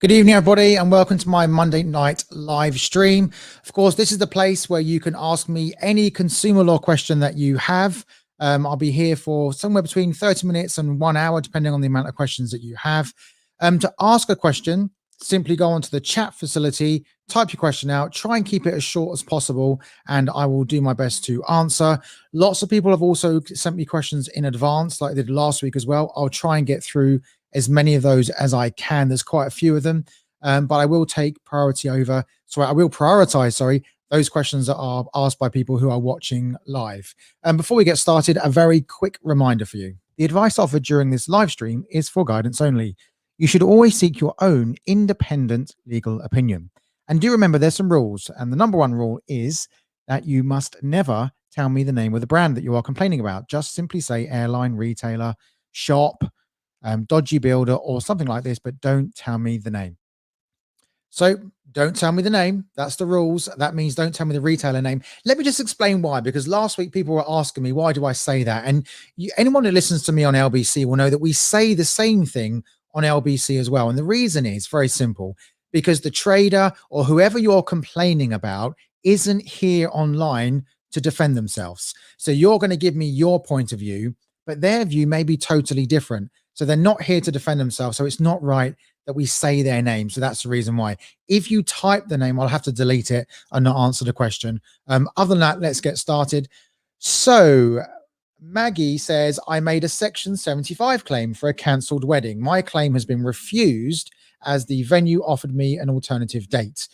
Good evening, everybody, and welcome to my Monday night live stream. Of course, this is the place where you can ask me any consumer law question that you have. I'll be here for somewhere between 30 minutes and 1 hour, depending on the amount of questions that you have. To ask a question, simply go onto the chat facility, type your question out, try and keep it as short as possible, and I will do my best to answer. Lots of people have also sent me questions in advance, like they did last week as well. I'll try and get through as many of those as I can. There's quite a few of them, but I will take priority over. So I will prioritize, sorry, those questions that are asked by people who are watching live. And before we get started, a very quick reminder for you. The advice offered during this live stream is for guidance only. You should always seek your own independent legal opinion. And do remember there's some rules. And the number one rule is that you must never tell me the name of the brand that you are complaining about. Just simply say airline, retailer, shop, dodgy builder, or something like this, but don't tell me the name. So don't tell me the name. That's the rules. That means don't tell me the retailer name. Let me just explain why, because last week people were asking me, why do I say that? And anyone who listens to me on LBC will know that we say the same thing on LBC as well. And the reason is very simple, because the trader or whoever you're complaining about isn't here online to defend themselves. So you're going to give me your point of view, but their view may be totally different. So they're not here to defend themselves. So it's not right that we say their name. So that's the reason why. If you type the name, I'll have to delete it and not answer the question. Other than that, let's get started. So Maggie says, I made a Section 75 claim for a cancelled wedding. My claim has been refused as the venue offered me an alternative date.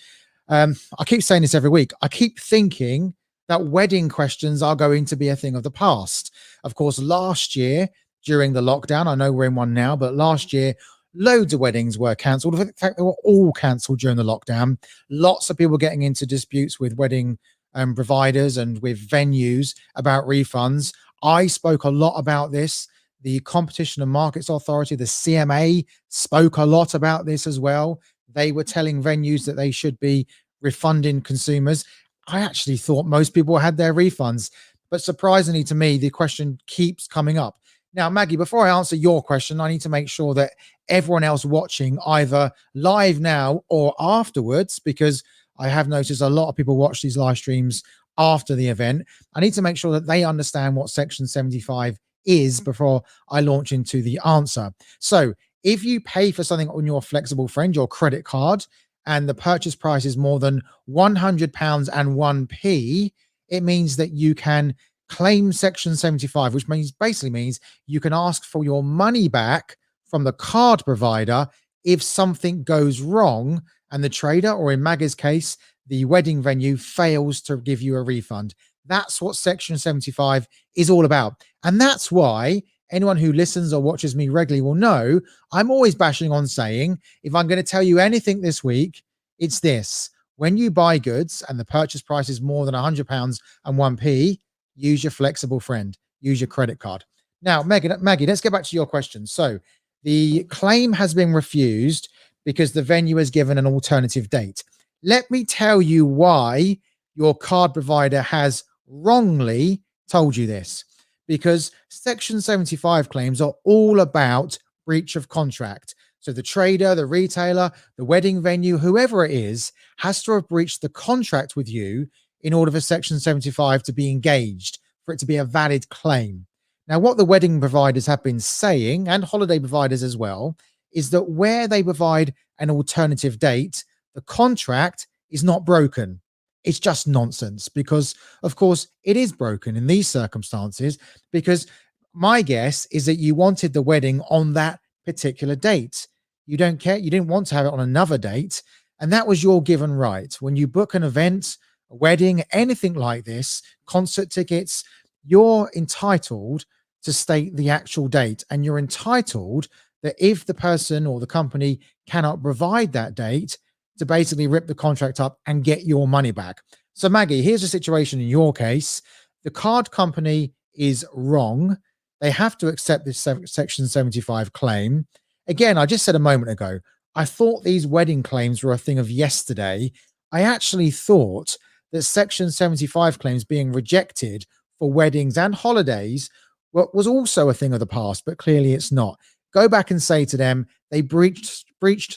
I keep saying this every week. I keep thinking that wedding questions are going to be a thing of the past. Of course, last year, during the lockdown, I know we're in one now, but last year, loads of weddings were cancelled. In fact, they were all cancelled during the lockdown. Lots of people getting into disputes with wedding providers and with venues about refunds. I spoke a lot about this. The Competition and Markets Authority, the CMA, spoke a lot about this as well. They were telling venues that they should be refunding consumers. I actually thought most people had their refunds, but surprisingly to me, the question keeps coming up. Now, Maggie, before I answer your question, I need to make sure that everyone else watching, either live now or afterwards, because I have noticed a lot of people watch these live streams after the event. I need to make sure that they understand what Section 75 is before I launch into the answer. So if you pay for something on your flexible friend, your credit card, and the purchase price is more than £100 and 1p, it means that you can claim Section 75, which basically means you can ask for your money back from the card provider if something goes wrong and the trader, or in Maggie's case, the wedding venue, fails to give you a refund. That's what Section 75 is all about. And that's why anyone who listens or watches me regularly will know I'm always bashing on saying, if I'm going to tell you anything this week, it's this: when you buy goods and the purchase price is more than £100 and 1p, use your flexible friend, use your credit card. Now, Maggie, let's get back to your question. So the claim has been refused because the venue has given an alternative date. Let me tell you why your card provider has wrongly told you this. Because Section 75 claims are all about breach of contract. So the trader, the retailer, the wedding venue, whoever it is, has to have breached the contract with you in order for Section 75 to be engaged, for it to be a valid claim. Now, what the wedding providers have been saying, and holiday providers as well, is that where they provide an alternative date, the contract is not broken. It's just nonsense because, of course, it is broken in these circumstances, because my guess is that you wanted the wedding on that particular date. You don't care. You didn't want to have it on another date. And that was your given right. When you book an event, a wedding, anything like this, concert tickets, you're entitled to state the actual date. And you're entitled that if the person or the company cannot provide that date, to basically rip the contract up and get your money back. So Maggie, here's the situation in your case. The card company is wrong. They have to accept this Section 75 claim. Again, I just said a moment ago, I thought these wedding claims were a thing of yesterday. I actually thought that Section 75 claims being rejected for weddings and holidays was also a thing of the past, but clearly it's not. go back and say to them they breached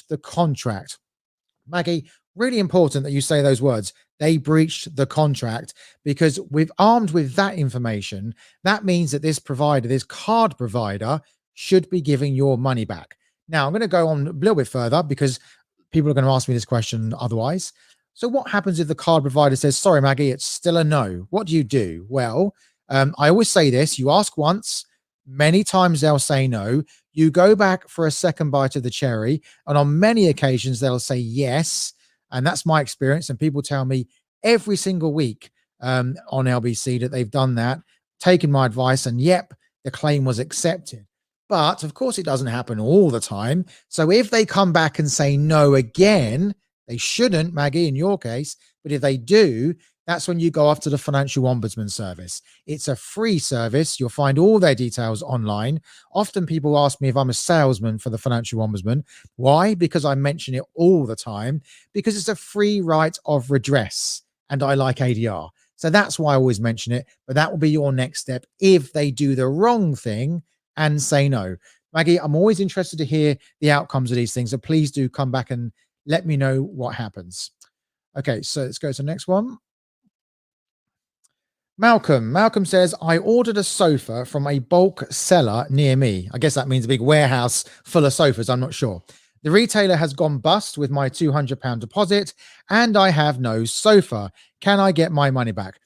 the contract. Maggie, really important that you say those words. They breached the contract, because with armed with that information, that means that this provider, this card provider, should be giving your money back. Now, I'm going to go on a little bit further because people are going to ask me this question otherwise. So, what happens if the card provider says, sorry, Maggie, it's still a no? What do you do? Well, I always say this: you ask once, many times they'll say no. You go back for a second bite of the cherry, and on many occasions they'll say yes. And that's my experience. And people tell me every single week on LBC that they've done that, taken my advice, and yep, the claim was accepted. But of course, it doesn't happen all the time. So if they come back and say no again, they shouldn't, Maggie, in your case. But if they do, that's when you go off to the Financial Ombudsman Service. It's a free service. You'll find all their details online. Often people ask me if I'm a salesman for the Financial Ombudsman. Why? Because I mention it all the time, because it's a free right of redress. And I like ADR. So that's why I always mention it. But that will be your next step if they do the wrong thing and say no. Maggie, I'm always interested to hear the outcomes of these things. So please do come back and let me know what happens. Okay, so let's go to the next one. Malcolm says, I ordered a sofa from a bulk seller near me. I guess that means a big warehouse full of sofas. I'm not sure. The retailer has gone bust with my £200 deposit and I have no sofa. Can I get my money back?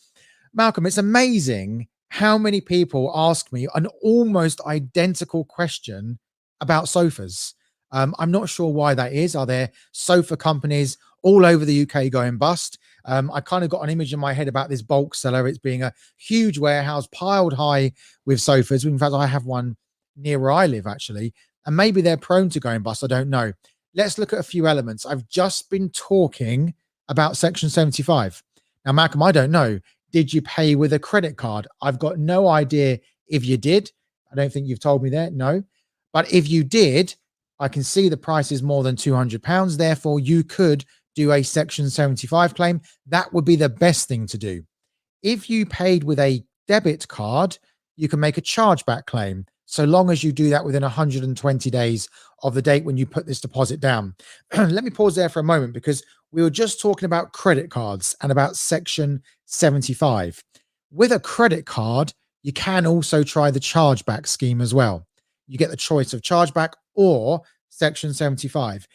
Malcolm, it's amazing how many people ask me an almost identical question about sofas. I'm not sure why that is. Are there sofa companies all over the UK going bust? I kind of got an image in my head about this bulk seller. It's being a huge warehouse piled high with sofas. In fact, I have one near where I live, actually. And maybe they're prone to going bust. I don't know. Let's look at a few elements. I've just been talking about Section 75. Now, Malcolm, I don't know. Did you pay with a credit card? I've got no idea if you did. I don't think you've told me that. No. But if you did, I can see the price is more than £200. Therefore, you could do a Section 75 claim. That would be the best thing to do. If you paid with a debit card, you can make a chargeback claim, so long as you do that within 120 days of the date when you put this deposit down. Let me pause there for a moment, because we were just talking about credit cards and about Section 75. With a credit card, you can also try the chargeback scheme as well. You get the choice of chargeback or Section 75.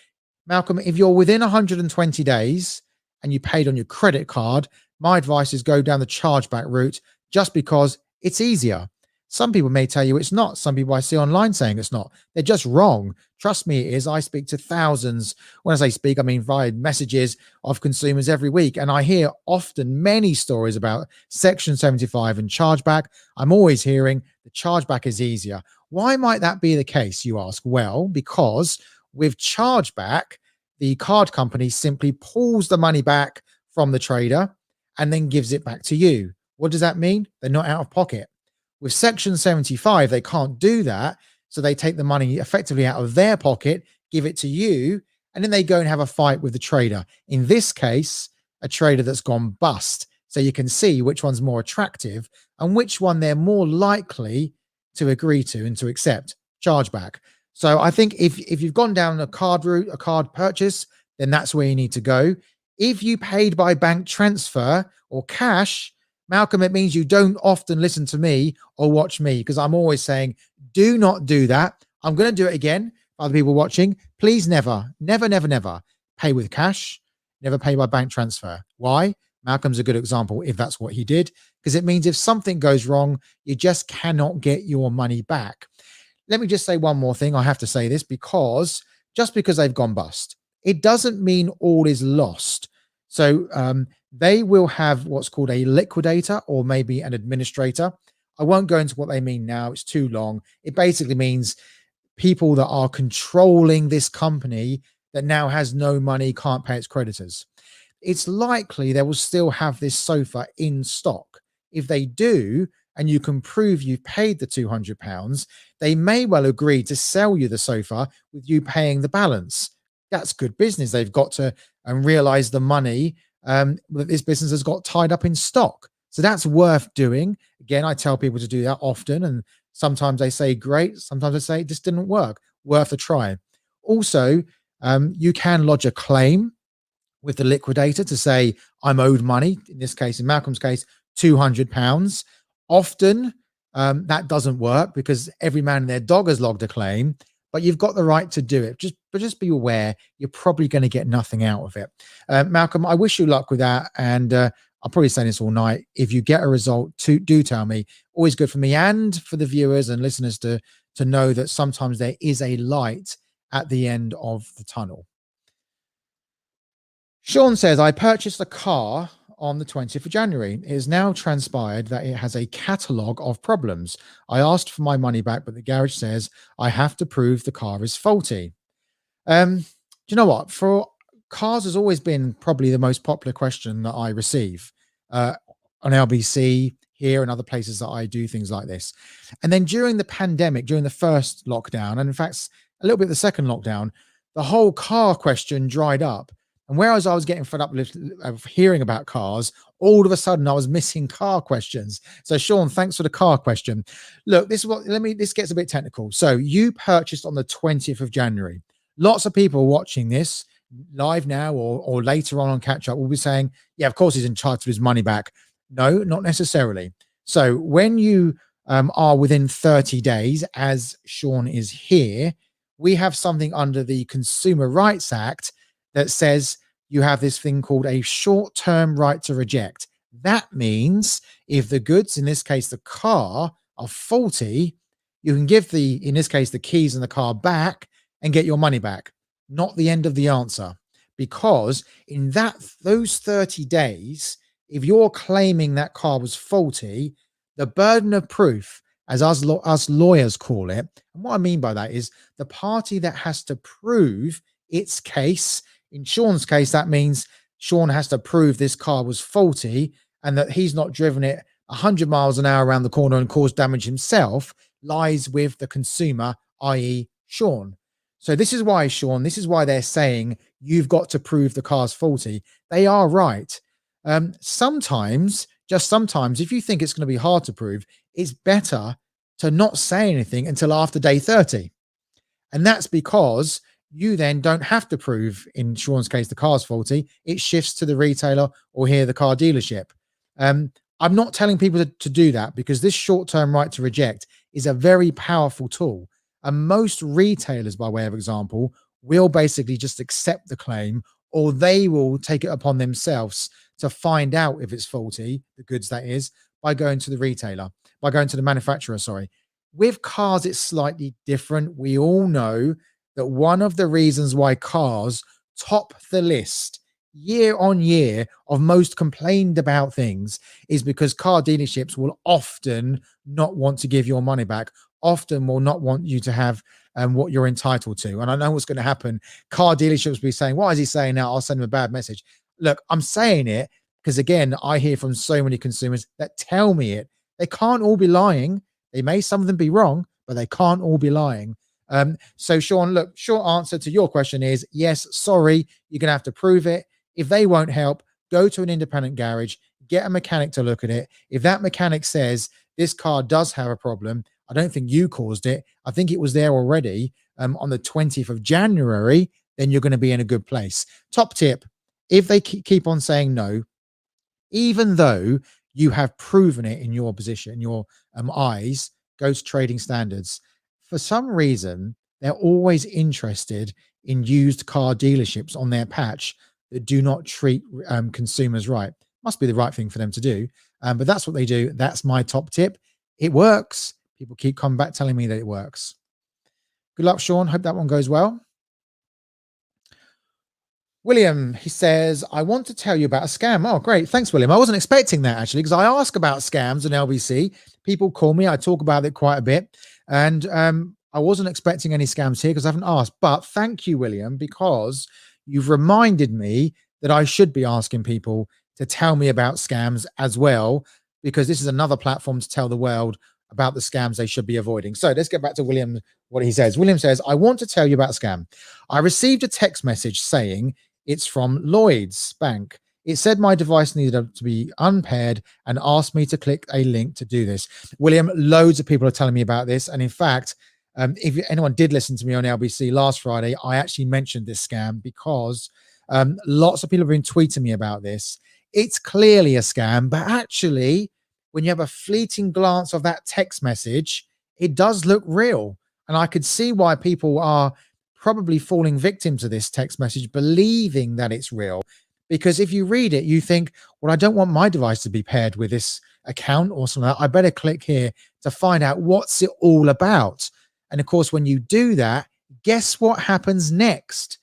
Malcolm, if you're within 120 days and you paid on your credit card, my advice is go down the chargeback route, just because it's easier. Some people may tell you it's not. Some people I see online saying it's not. They're just wrong. Trust me, it is. I speak to thousands. When I say speak, I mean via messages of consumers every week. And I hear often many stories about Section 75 and chargeback. I'm always hearing the chargeback is easier. Why might that be the case, you ask? Well, because with chargeback, the card company simply pulls the money back from the trader and then gives it back to you. What does that mean? They're not out of pocket. With Section 75, they can't do that. So they take the money effectively out of their pocket, give it to you, and then they go and have a fight with the trader. In this case, a trader that's gone bust. So you can see which one's more attractive and which one they're more likely to agree to and to accept chargeback. So I think if you've gone down a card route, a card purchase, then that's where you need to go. If you paid by bank transfer or cash, Malcolm, it means you don't often listen to me or watch me, because I'm always saying, do not do that. I'm going to do it again for other people watching. Please never pay with cash. Never pay by bank transfer. Why? Malcolm's a good example if that's what he did, because it means if something goes wrong, you just cannot get your money back. Let me just say one more thing. I have to say this, because just because they've gone bust, it doesn't mean all is lost. So they will have what's called a liquidator or maybe an administrator. I won't go into what they mean now. It's too long. It basically means people that are controlling this company that now has no money, can't pay its creditors. It's likely they will still have this sofa in stock. If they do, and you can prove you've paid the £200, they may well agree to sell you the sofa with you paying the balance. That's good business. They've got to realize the money that this business has got tied up in stock. So that's worth doing. Again, I tell people to do that often. And sometimes they say, great. Sometimes they say, it just didn't work. worth a try. Also, you can lodge a claim with the liquidator to say, I'm owed money. In this case, in Malcolm's case, £200. Often that doesn't work because every man and their dog has logged a claim, but you've got the right to do it. Just be aware, you're probably going to get nothing out of it. Malcolm, I wish you luck with that. And I'll probably say this all night. If you get a result, do tell me. Always good for me and for the viewers and listeners to know that sometimes there is a light at the end of the tunnel. Sean says, I purchased a car on the 20th of January. It has now transpired that it has a catalogue of problems. I asked for my money back, but the garage says I have to prove the car is faulty. Do you know what? For cars has always been probably the most popular question that I receive on LBC here and other places that I do things like this. And then during the pandemic, during the first lockdown, and in fact, a little bit the second lockdown, the whole car question dried up. And whereas I was getting fed up of hearing about cars, all of a sudden I was missing car questions. So Sean, thanks for the car question. Look, this gets a bit technical. So you purchased on the 20th of January. Lots of people watching this live now or later on catch up will be saying, yeah, of course he's entitled to his money back. No, not necessarily. So when you are within 30 days, as Sean is here, we have something under the Consumer Rights Act that says you have this thing called a short-term right to reject. That means if the goods, in this case, the car, are faulty, you can give in this case, the keys and the car back and get your money back. Not the end of the answer. Because in those 30 days, if you're claiming that car was faulty, the burden of proof, as us lawyers call it, and what I mean by that is the party that has to prove its case. In Sean's case, that means Sean has to prove this car was faulty and that he's not driven it 100 miles an hour around the corner and caused damage himself, lies with the consumer, i.e. Sean. So this is why, Sean, this is why they're saying you've got to prove the car's faulty. They are right. Sometimes, just sometimes, if you think it's going to be hard to prove, it's better to not say anything until after day 30. And that's because you then don't have to prove, in Sean's case, the car's faulty. It shifts to the retailer or here the car dealership. I'm not telling people to do that because this short-term right to reject is a very powerful tool. And most retailers, by way of example, will basically just accept the claim, or they will take it upon themselves to find out if it's faulty, the goods that is, by going to the retailer, by going to the manufacturer, sorry. With cars, it's slightly different. We all know that one of the reasons why cars top the list year on year of most complained about things is because car dealerships will often not want to give your money back, often will not want you to have what you're entitled to. And I know what's going to happen. Car dealerships will be saying, why is he saying that? I'll send him a bad message. Look, I'm saying it because, again, I hear from so many consumers that tell me it. They can't all be lying. They may, some of them, be wrong, but they can't all be lying. So Sean, look, short answer to your question is yes, sorry, you're going to have to prove it. If they won't help, go to an independent garage, get a mechanic to look at it. If that mechanic says this car does have a problem, I don't think you caused it, I think it was there already on the 20th of January, then you're going to be in a good place. Top tip, if they keep on saying no, even though you have proven it in your position, in your eyes, go to trading standards. For some reason, they're always interested in used car dealerships on their patch that do not treat consumers right. Must be the right thing for them to do. But that's what they do. That's my top tip. It works. People keep coming back telling me that it works. Good luck, Sean. Hope that one goes well. William, he says, I want to tell you about a scam. Oh, great. Thanks, William. I wasn't expecting that, actually, because I ask about scams on LBC. People call me. I talk about it quite a bit. And I wasn't expecting any scams here because I haven't asked. But thank you, William, because you've reminded me that I should be asking people to tell me about scams as well, because this is another platform to tell the world about the scams they should be avoiding. So let's get back to William, what he says. William says, I want to tell you about a scam. I received a text message saying it's from Lloyds Bank. It said my device needed to be unpaired and asked me to click a link to do this. William, loads of people are telling me about this. And in fact, If anyone did listen to me on LBC last Friday, I actually mentioned this scam because lots of people have been tweeting me about this. It's clearly a scam, but actually, when you have a fleeting glance of that text message, it does look real. And I could see why people are probably falling victim to this text message, believing that it's real. Because if you read it, you think, well, I don't want my device to be paired with this account or something. I better click here to find out what's it all about. And of course, when you do that, guess what happens next?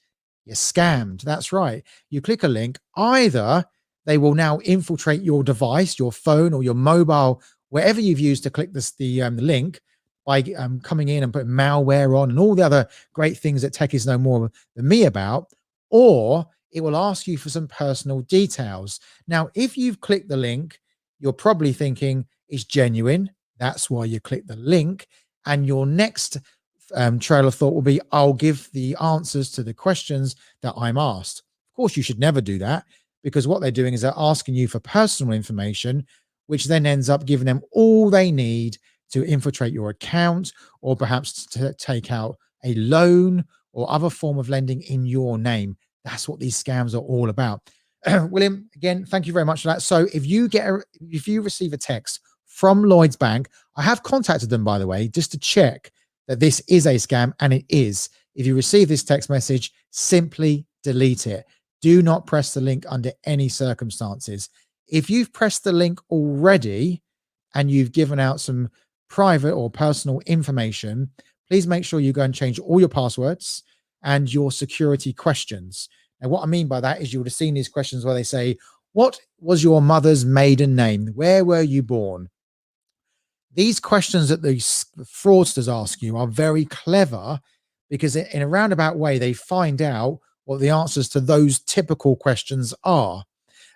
You're scammed. That's right. You click a link, either they will now infiltrate your device, your phone or your mobile, wherever you've used to click the link, by coming in and putting malware on and all the other great things that techies know more than me about, or it will ask you for some personal details. Now, if you've clicked the link, you're probably thinking it's genuine. That's why you click the link. And your next trail of thought will be, I'll give the answers to the questions that I'm asked. Of course, you should never do that, because what they're doing is they're asking you for personal information, which then ends up giving them all they need to infiltrate your account, or perhaps to take out a loan or other form of lending in your name. That's what these scams are all about. William, again, thank you very much for that. So if you receive a text from Lloyds Bank, I have contacted them, by the way, just to check that this is a scam, and it is. If you receive this text message, simply delete it. Do not press the link under any circumstances. If you've pressed the link already and you've given out some private or personal information, please make sure you go and change all your passwords and your security questions. And what I mean by that is you would have seen these questions where they say, what was your mother's maiden name? Where were you born? These questions that the fraudsters ask you are very clever, because in a roundabout way, they find out what the answers to those typical questions are.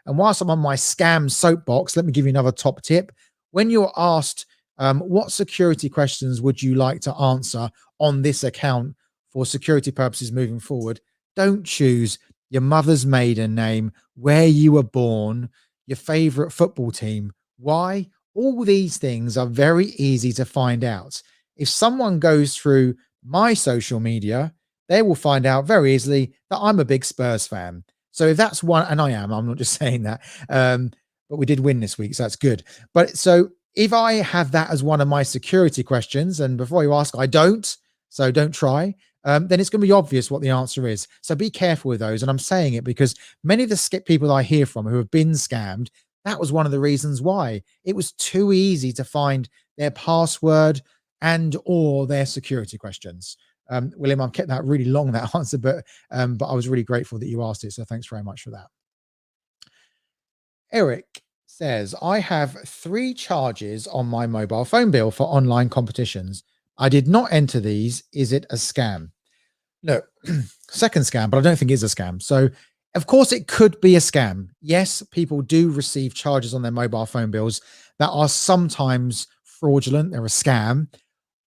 And whilst I'm on my scam soapbox, let me give you another top tip. When you're asked, what security questions would you like to answer on this account for security purposes moving forward, don't choose your mother's maiden name, where you were born, your favorite football team. Why? All these things are very easy to find out. If someone goes through my social media, they will find out very easily that I'm a big Spurs fan. So if that's one, and I am, I'm not just saying that, but we did win this week, so that's good. But so if I have that as one of my security questions, and before you ask, I don't, so don't try, then it's going to be obvious what the answer is. So be careful with those. And I'm saying it because many of the people I hear from who have been scammed, that was one of the reasons why. It was too easy to find their password and or their security questions. William, I've kept that really long, that answer, but I was really grateful that you asked it. So thanks very much for that. Eric says, I have 3 charges on my mobile phone bill for online competitions. I did not enter these. Is it a scam? No, second scam, but I don't think it's a scam. So of course it could be a scam. Yes, people do receive charges on their mobile phone bills that are sometimes fraudulent. They're a scam.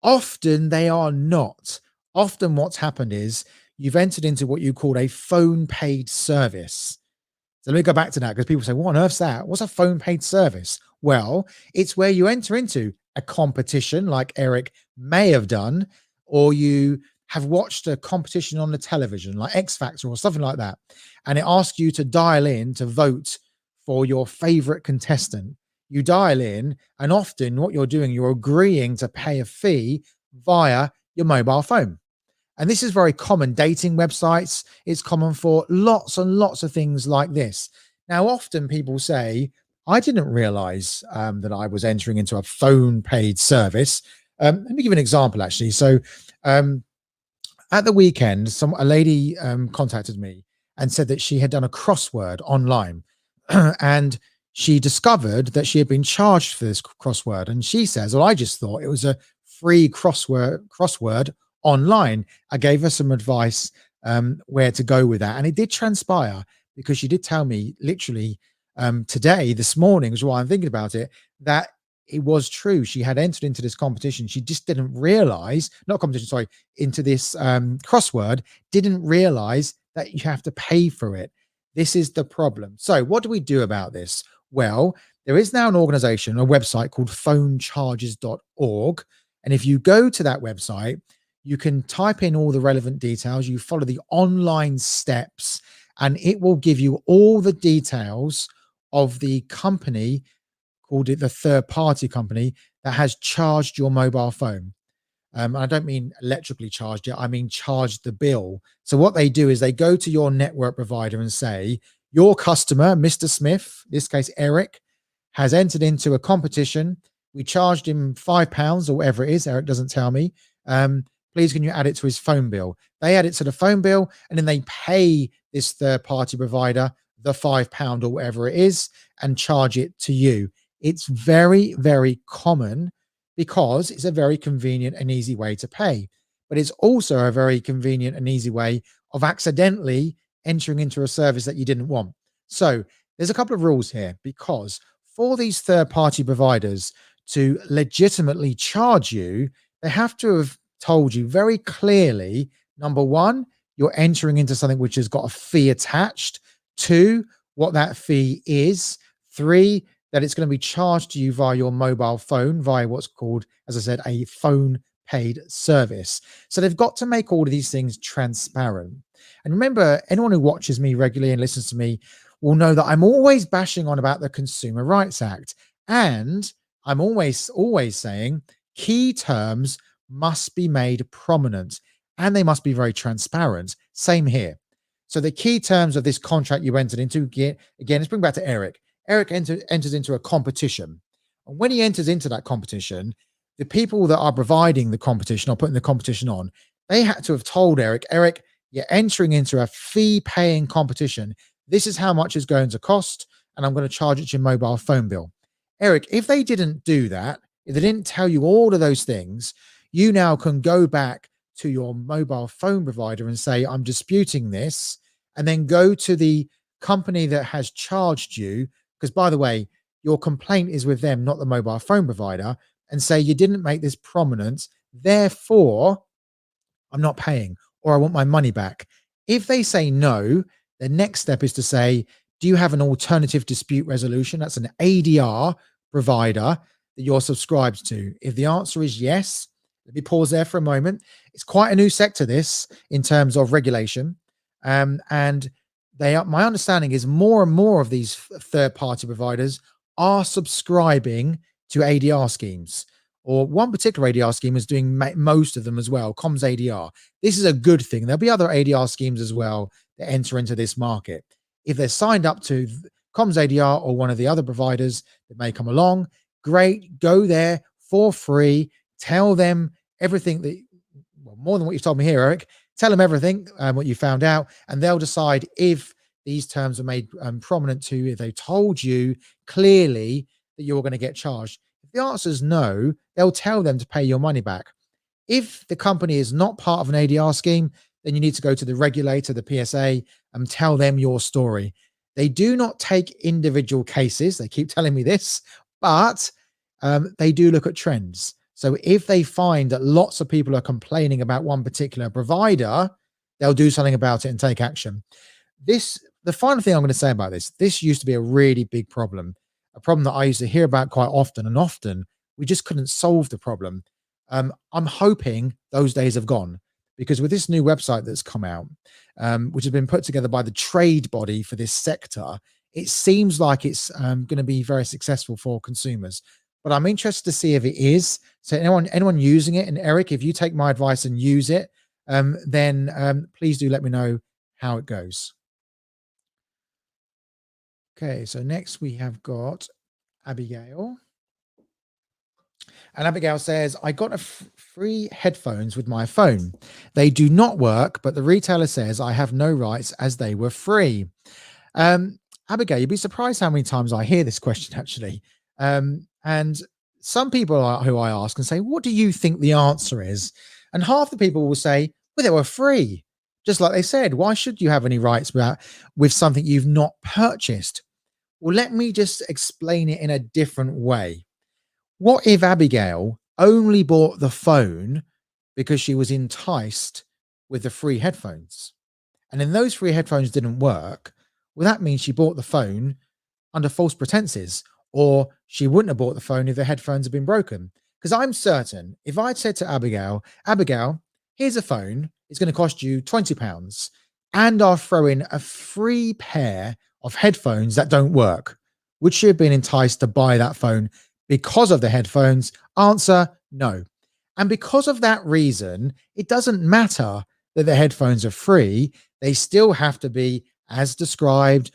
Often they are not. Often what's happened is you've entered into what you call a phone paid service. So let me go back to that, because people say, what on earth's that? What's a phone paid service? Well, it's where you enter into a competition like Eric may have done, or you have watched a competition on the television like X Factor or something like that, and it asks you to dial in to vote for your favorite contestant. You dial in, and often what you're doing, you're agreeing to pay a fee via your mobile phone. And this is very common. Dating websites, it's common for lots and lots of things like this. Now, often people say, I didn't realize that I was entering into a phone paid service. Let me give you an example, actually. So at the weekend, a lady contacted me and said that she had done a crossword online and she discovered that she had been charged for this crossword. And she says, well, I just thought it was a free crossword online. I gave her some advice where to go with that. And it did transpire, because she did tell me literally today, this morning, is why I'm thinking about it, that it was true. She had entered into this competition. She just didn't realize, not competition, sorry, into this crossword, didn't realize that you have to pay for it. This is the problem. So what do we do about this? Well, there is now an organization, a website called phonecharges.org. And if you go to that website, You can type in all the relevant details, you follow the online steps, and it will give you all the details of the company, called it the third party company, that has charged your mobile phone. I don't mean electrically charged it, I mean charged the bill. So what they do is they go to your network provider and say, your customer, Mr. Smith, in this case Eric, has entered into a competition. We charged him £5 or whatever it is. Eric doesn't tell me. Please, can you add it to his phone bill? They add it to the phone bill, and then they pay this third party provider the £5 or whatever it is and charge it to you. It's very, very common because it's a very convenient and easy way to pay. But it's also a very convenient and easy way of accidentally entering into a service that you didn't want. So there's a couple of rules here, because for these third party providers to legitimately charge you, they have to have told you very clearly, number one, you're entering into something which has got a fee attached. Two, what that fee is. Three, that it's going to be charged to you via your mobile phone, via what's called, as I said, a phone paid service. So they've got to make all of these things transparent. And remember, anyone who watches me regularly and listens to me will know that I'm always bashing on about the Consumer Rights Act. And I'm always saying key terms must be made prominent and they must be very transparent. Same here. So the key terms of this contract you entered into, again, let's bring back to Eric. Eric enters into a competition. And when he enters into that competition, the people that are providing the competition or putting the competition on, they had to have told Eric, Eric, you're entering into a fee-paying competition. This is how much it's going to cost, and I'm going to charge it to your mobile phone bill. Eric, if they didn't do that, if they didn't tell you all of those things, you now can go back to your mobile phone provider and say, I'm disputing this, and then go to the company that has charged you, because by the way, your complaint is with them, not the mobile phone provider, and say you didn't make this prominent, therefore I'm not paying, or I want my money back. If they say no, the next step is to say, do you have an alternative dispute resolution? That's an ADR provider that you're subscribed to. If the answer is yes, let me pause there for a moment. It's quite a new sector, this, in terms of regulation. And my understanding is more and more of these third-party providers are subscribing to ADR schemes, or one particular ADR scheme is doing most of them as well, comms ADR. This is a good thing. There'll be other ADR schemes as well that enter into this market. If they're signed up to comms ADR or one of the other providers that may come along, great, go there for free, tell them everything that, well, more than what you've told me here, Eric. Tell them everything, what you found out, and they'll decide if these terms are made prominent to you, if they told you clearly that you're going to get charged. If the answer is no, they'll tell them to pay your money back. If the company is not part of an ADR scheme, then you need to go to the regulator, the PSA, and tell them your story. They do not take individual cases. They keep telling me this, but they do look at trends. So if they find that lots of people are complaining about one particular provider, they'll do something about it and take action. The final thing I'm going to say about this used to be a really big problem, a problem that I used to hear about quite often, and often we just couldn't solve the problem. I'm hoping those days have gone, because with this new website that's come out, which has been put together by the trade body for this sector, it seems like it's going to be very successful for consumers. But I'm interested to see if it is. So anyone using it, and Eric, if you take my advice and use it, then please do let me know how it goes. Okay, so next we have got Abigail. And Abigail says, I got free headphones with my phone. They do not work, but the retailer says I have no rights as they were free. Abigail, you'd be surprised how many times I hear this question, actually. And some people who I ask and say, what do you think the answer is? And half the people will say, well, they were free. Just like they said, why should you have any rights with something you've not purchased? Well, let me just explain it in a different way. What if Abigail only bought the phone because she was enticed with the free headphones? And then those free headphones didn't work. Well, that means she bought the phone under false pretenses, or she wouldn't have bought the phone if the headphones had been broken. Because I'm certain if I'd said to Abigail, here's a phone, it's going to cost you £20, and I'll throw in a free pair of headphones that don't work. Would she have been enticed to buy that phone because of the headphones? Answer, no. And because of that reason, it doesn't matter that the headphones are free. They still have to be, as described,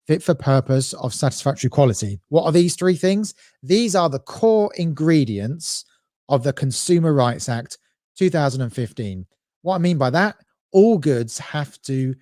fit for purpose, of satisfactory quality. What are these three things? These are the core ingredients of the Consumer Rights Act 2015. What I mean by that, all goods have to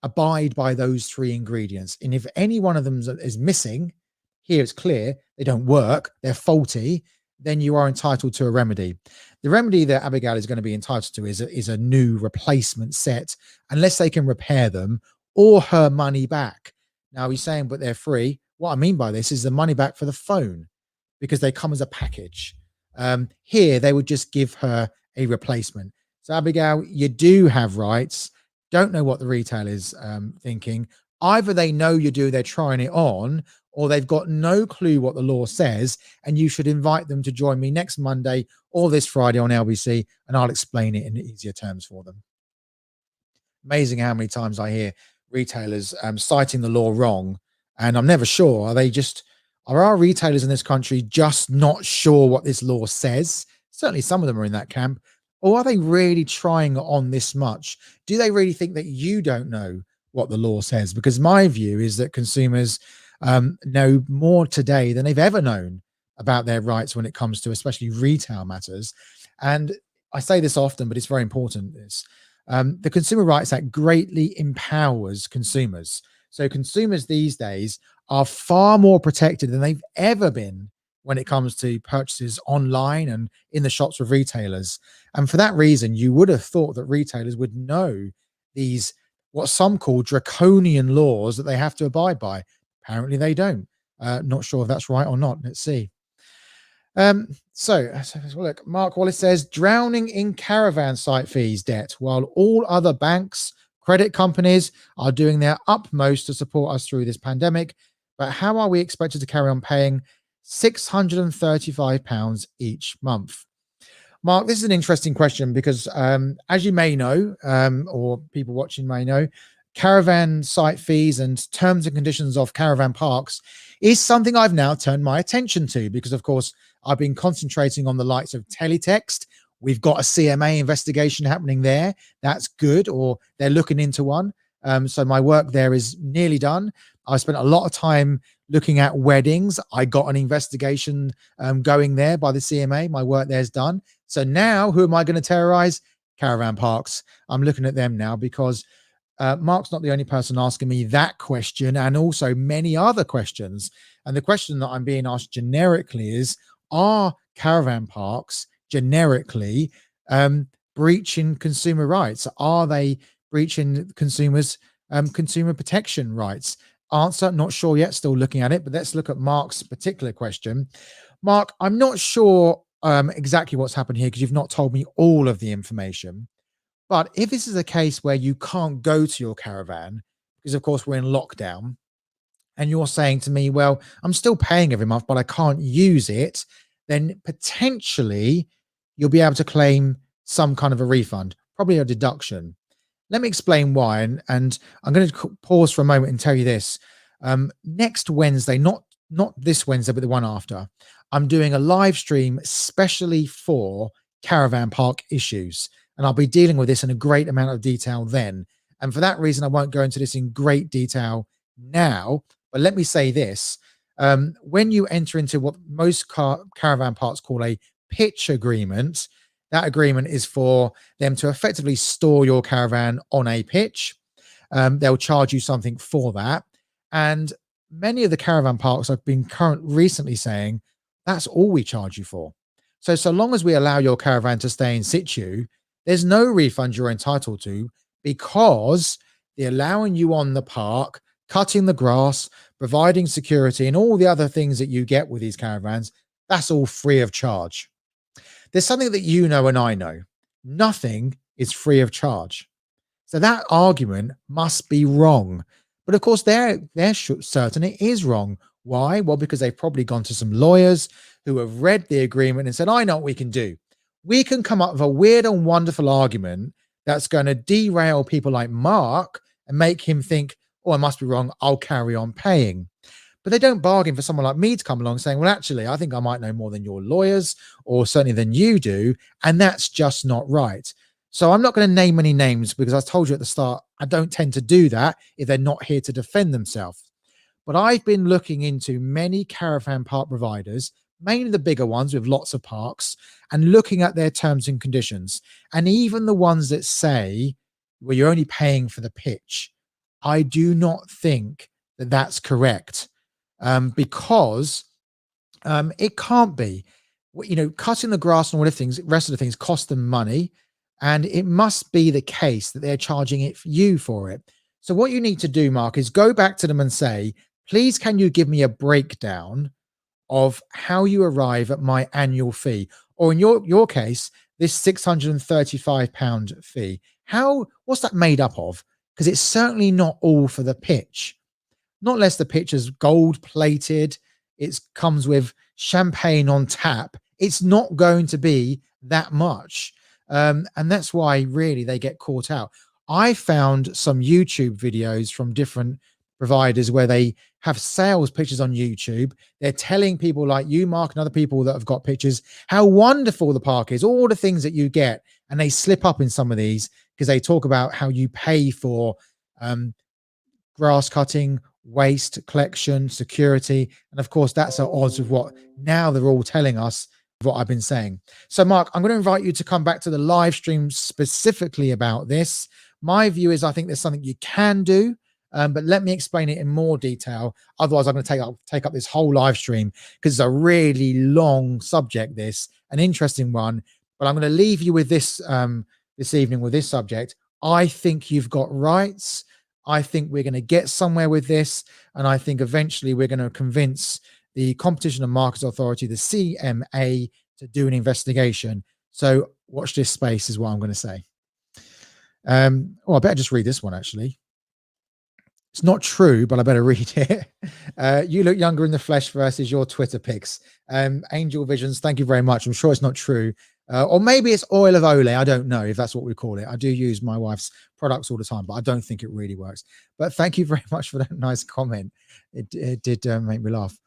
abide by those three ingredients. And if any one of them is missing, here it's clear they don't work, they're faulty, then you are entitled to a remedy. The remedy that Abigail is going to be entitled to is a new replacement set, unless they can repair them, or her money back. Now he's saying, but they're free. What I mean by this is the money back for the phone, because they come as a package. Here, they would just give her a replacement. So Abigail, you do have rights. Don't know what the retail is thinking. Either they know you do, they're trying it on, or they've got no clue what the law says, and you should invite them to join me next Monday or this Friday on LBC, and I'll explain it in easier terms for them. Amazing how many times I hear retailers citing the law wrong, and I'm never sure. Are our retailers in this country just not sure what this law says? Certainly some of them are in that camp. Or are they really trying on this much? Do they really think that you don't know what the law says? Because my view is that consumers know more today than they've ever known about their rights when it comes to especially retail matters. And I say this often, but it's very important. The Consumer Rights Act greatly empowers consumers. So consumers these days are far more protected than they've ever been when it comes to purchases online and in the shops with retailers. And for that reason, you would have thought that retailers would know these, what some call draconian laws that they have to abide by. Apparently they don't. Not sure if that's right or not. Let's see. So look, Mark Wallace says, drowning in Caravan site fees debt while all other banks, credit companies are doing their utmost to support us through this pandemic. But how are we expected to carry on paying £635 each month? Mark, this is an interesting question because, as you may know, or people watching may know, caravan site fees and terms and conditions of caravan parks is something I've now turned my attention to because, of course, I've been concentrating on the likes of teletext. We've got a CMA investigation happening there. That's good, or they're looking into one. So my work there is nearly done. I spent a lot of time looking at weddings. I got an investigation going there by the CMA. My work there's done. So now who am I going to terrorize? Caravan parks. I'm looking at them now because Mark's not the only person asking me that question, and also many other questions. And the question that I'm being asked generically is, are caravan parks generically breaching consumer rights? Are they breaching consumers' consumer protection rights? Answer, not sure yet, still looking at it, but let's look at Mark's particular question. Mark, I'm not sure exactly what's happened here because you've not told me all of the information. But if this is a case where you can't go to your caravan, because of course we're in lockdown, and you're saying to me, well, I'm still paying every month, but I can't use it, then potentially you'll be able to claim some kind of a refund, probably a deduction. Let me explain why. And I'm going to pause for a moment and tell you this. Next Wednesday, not this Wednesday, but the one after, I'm doing a live stream specially for caravan park issues. And I'll be dealing with this in a great amount of detail then. And for that reason, I won't go into this in great detail now. But let me say this. When you enter into what most caravan parks call a pitch agreement, that agreement is for them to effectively store your caravan on a pitch. They'll charge you something for that. And many of the caravan parks have been recently saying, that's all we charge you for. So long as we allow your caravan to stay in situ, there's no refund you're entitled to, because they're allowing you on the park, cutting the grass, providing security, and all the other things that you get with these caravans. That's all free of charge. There's something that you know and I know. Nothing is free of charge. So that argument must be wrong. But of course, they're certain it is wrong. Why? Well, because they've probably gone to some lawyers who have read the agreement and said, I know what we can do. we can come up with a weird and wonderful argument that's going to derail people like Mark and make him think, oh, I must be wrong. I'll carry on paying. But they don't bargain for someone like me to come along saying, well, actually, I think I might know more than your lawyers, or certainly than you do. And that's just not right. So I'm not going to name any names because I told you at the start, I don't tend to do that if they're not here to defend themselves. But I've been looking into many caravan park providers, mainly the bigger ones with lots of parks, and looking at their terms and conditions. And even the ones that say, well, you're only paying for the pitch, I do not think that that's correct, because it can't be. You know, cutting the grass and all the things, rest of the things cost them money, and it must be the case that they're charging it for you for it. So what you need to do, Mark, is go back to them and say, please, can you give me a breakdown of how you arrive at my annual fee, or in your case, this £635 fee? What's that made up of? Because it's certainly not all for the pitch. Not less the pitch is gold plated. It comes with champagne on tap. It's not going to be that much. And that's why really they get caught out. I found some YouTube videos from different providers where they have sales pitches on YouTube. They're telling people like you, Mark, and other people that have got pitches, how wonderful the park is, all the things that you get. And they slip up in some of these because they talk about how you pay for grass cutting, waste collection, security. And of course, that's at odds with what now they're all telling us, what I've been saying. So, Mark, I'm going to invite you to come back to the live stream specifically about this. My view is I think there's something you can do, but let me explain it in more detail. Otherwise, I'm going to take up this whole live stream because it's a really long subject, this, an interesting one. But I'm going to leave you with this this evening with this subject. I think you've got rights. I think we're going to get somewhere with this. And I think eventually we're going to convince the Competition and Markets Authority, the CMA, to do an investigation. So watch this space is what I'm going to say. I better just read this one, actually. It's not true, but I better read it. You look younger in the flesh versus your Twitter pics. Angel Visions, thank you very much. I'm sure it's not true. Or maybe it's oil of Olay. I don't know if that's what we call it. I do use my wife's products all the time, but I don't think it really works. But thank you very much for that nice comment. It did make me laugh.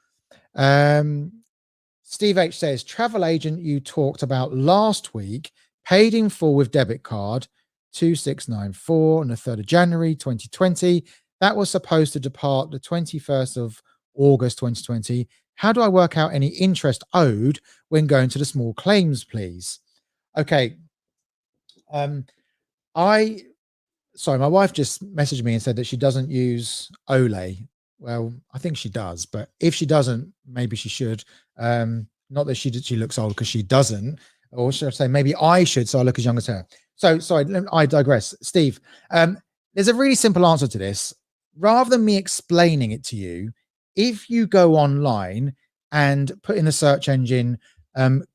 Steve H says, travel agent you talked about last week paid in full with debit card 2694 on the 3rd of January 2020. That was supposed to depart the 21st of August 2020. How do I work out any interest owed when going to the small claims, please? Okay. Sorry, my wife just messaged me and said that she doesn't use Olay. Well, I think she does, but if she doesn't, maybe she should. Not that she looks old, because she doesn't. Or should I say, maybe I should, so I look as young as her. So, sorry, I digress. Steve, there's a really simple answer to this. Rather than me explaining it to you, if you go online and put in the search engine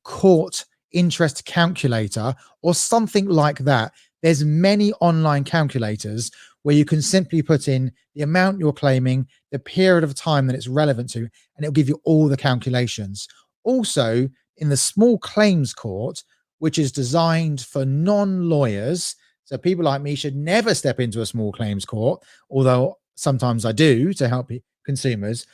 court interest calculator or something like that, there's many online calculators where you can simply put in the amount you're claiming, the period of time that it's relevant to, and it'll give you all the calculations. Also, in the small claims court, which is designed for non-lawyers, so people like me should never step into a small claims court, although sometimes I do to help consumers.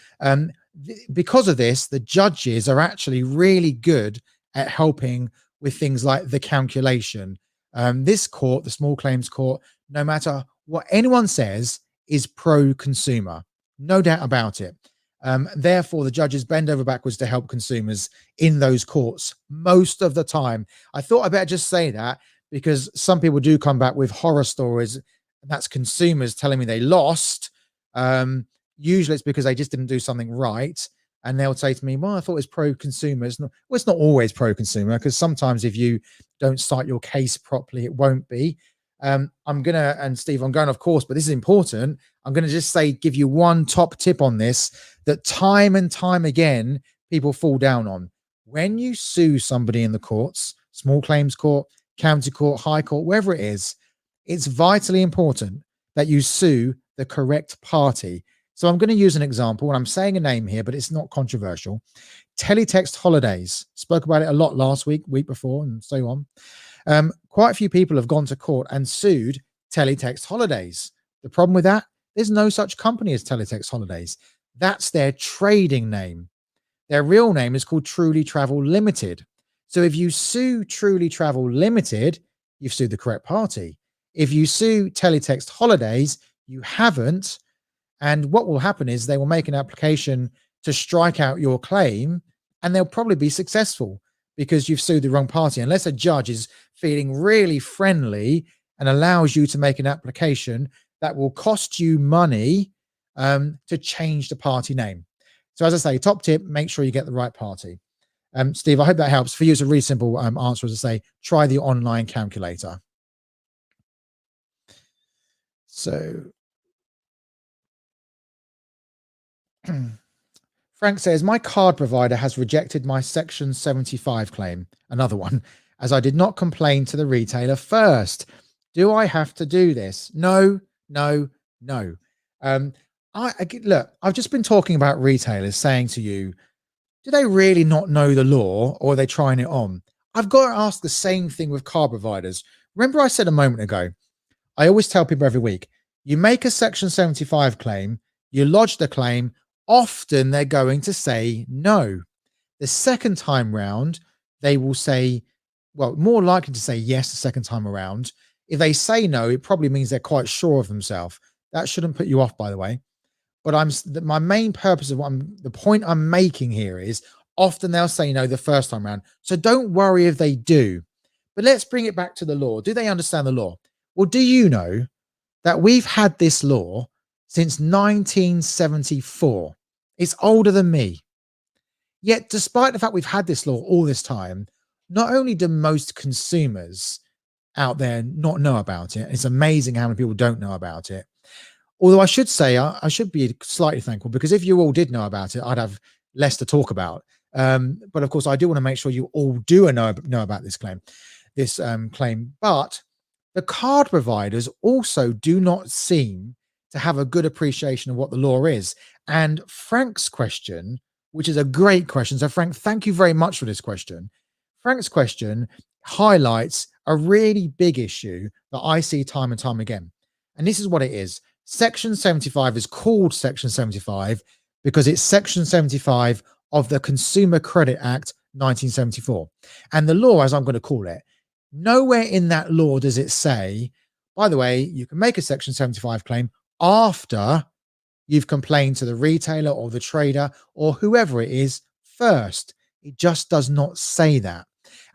Because of this, the judges are actually really good at helping with things like the calculation. This court, the small claims court, no matter what anyone says, is pro-consumer. No doubt about it. Therefore, the judges bend over backwards to help consumers in those courts most of the time. I thought I better just say that because some people do come back with horror stories, and that's consumers telling me they lost. Usually it's because they just didn't do something right. And they'll say to me, well, I thought it was pro-consumer. Well, it's not always pro-consumer, because sometimes if you don't start your case properly, it won't be. And Steve, I'm going off course, but this is important. I'm going to just give you one top tip on this that time and time again, people fall down on. When you sue somebody in the courts, small claims court, county court, high court, wherever it is, it's vitally important that you sue the correct party. So I'm going to use an example, and I'm saying a name here, but it's not controversial. Teletext holidays. Spoke about it a lot last week, week before, and so on. Quite a few people have gone to court and sued teletext holidays. The problem with that, there's no such company as teletext holidays. That's their trading name. Their real name is called Truly Travel Limited. So if you sue Truly Travel Limited, you've sued the correct party. If you sue Teletext Holidays, you haven't. And what will happen is they will make an application to strike out your claim, and they'll probably be successful because you've sued the wrong party. Unless a judge is feeling really friendly and allows you to make an application that will cost you money to change the party name. So as I say, top tip, make sure you get the right party. Steve, I hope that helps. For you, it's a really simple answer, as I say, try the online calculator. So Frank says, my card provider has rejected my Section 75 claim, another one, as I did not complain to the retailer first. Do I have to do this? No, no, no. Look, I've just been talking about retailers saying to you, do they really not know the law, or are they trying it on? I've got to ask the same thing with car providers. Remember I said a moment ago, I always tell people every week, you make a Section 75 claim, you lodge the claim, often they're going to say no. The second time round, they will say, well, more likely to say yes the second time around. If they say no, it probably means they're quite sure of themselves. That shouldn't put you off, by the way. But my main purpose of the point I'm making here is often they'll say no the first time around. So don't worry if they do. But let's bring it back to the law. Do they understand the law? Well, do you know that we've had this law since 1974? It's older than me. Yet, despite the fact we've had this law all this time, not only do most consumers out there not know about it, it's amazing how many people don't know about it. Although I should say, I should be slightly thankful, because if you all did know about it, I'd have less to talk about. But of course, I do want to make sure you all do know about this claim. But the card providers also do not seem to have a good appreciation of what the law is. And Frank's question, which is a great question. So Frank, thank you very much for this question. Frank's question highlights a really big issue that I see time and time again. And this is what it is. Section 75 is called Section 75 because it's Section 75 of the Consumer Credit Act 1974. And the law, as I'm going to call it, nowhere in that law does it say, by the way, you can make a Section 75 claim after you've complained to the retailer or the trader or whoever it is first. It just does not say that.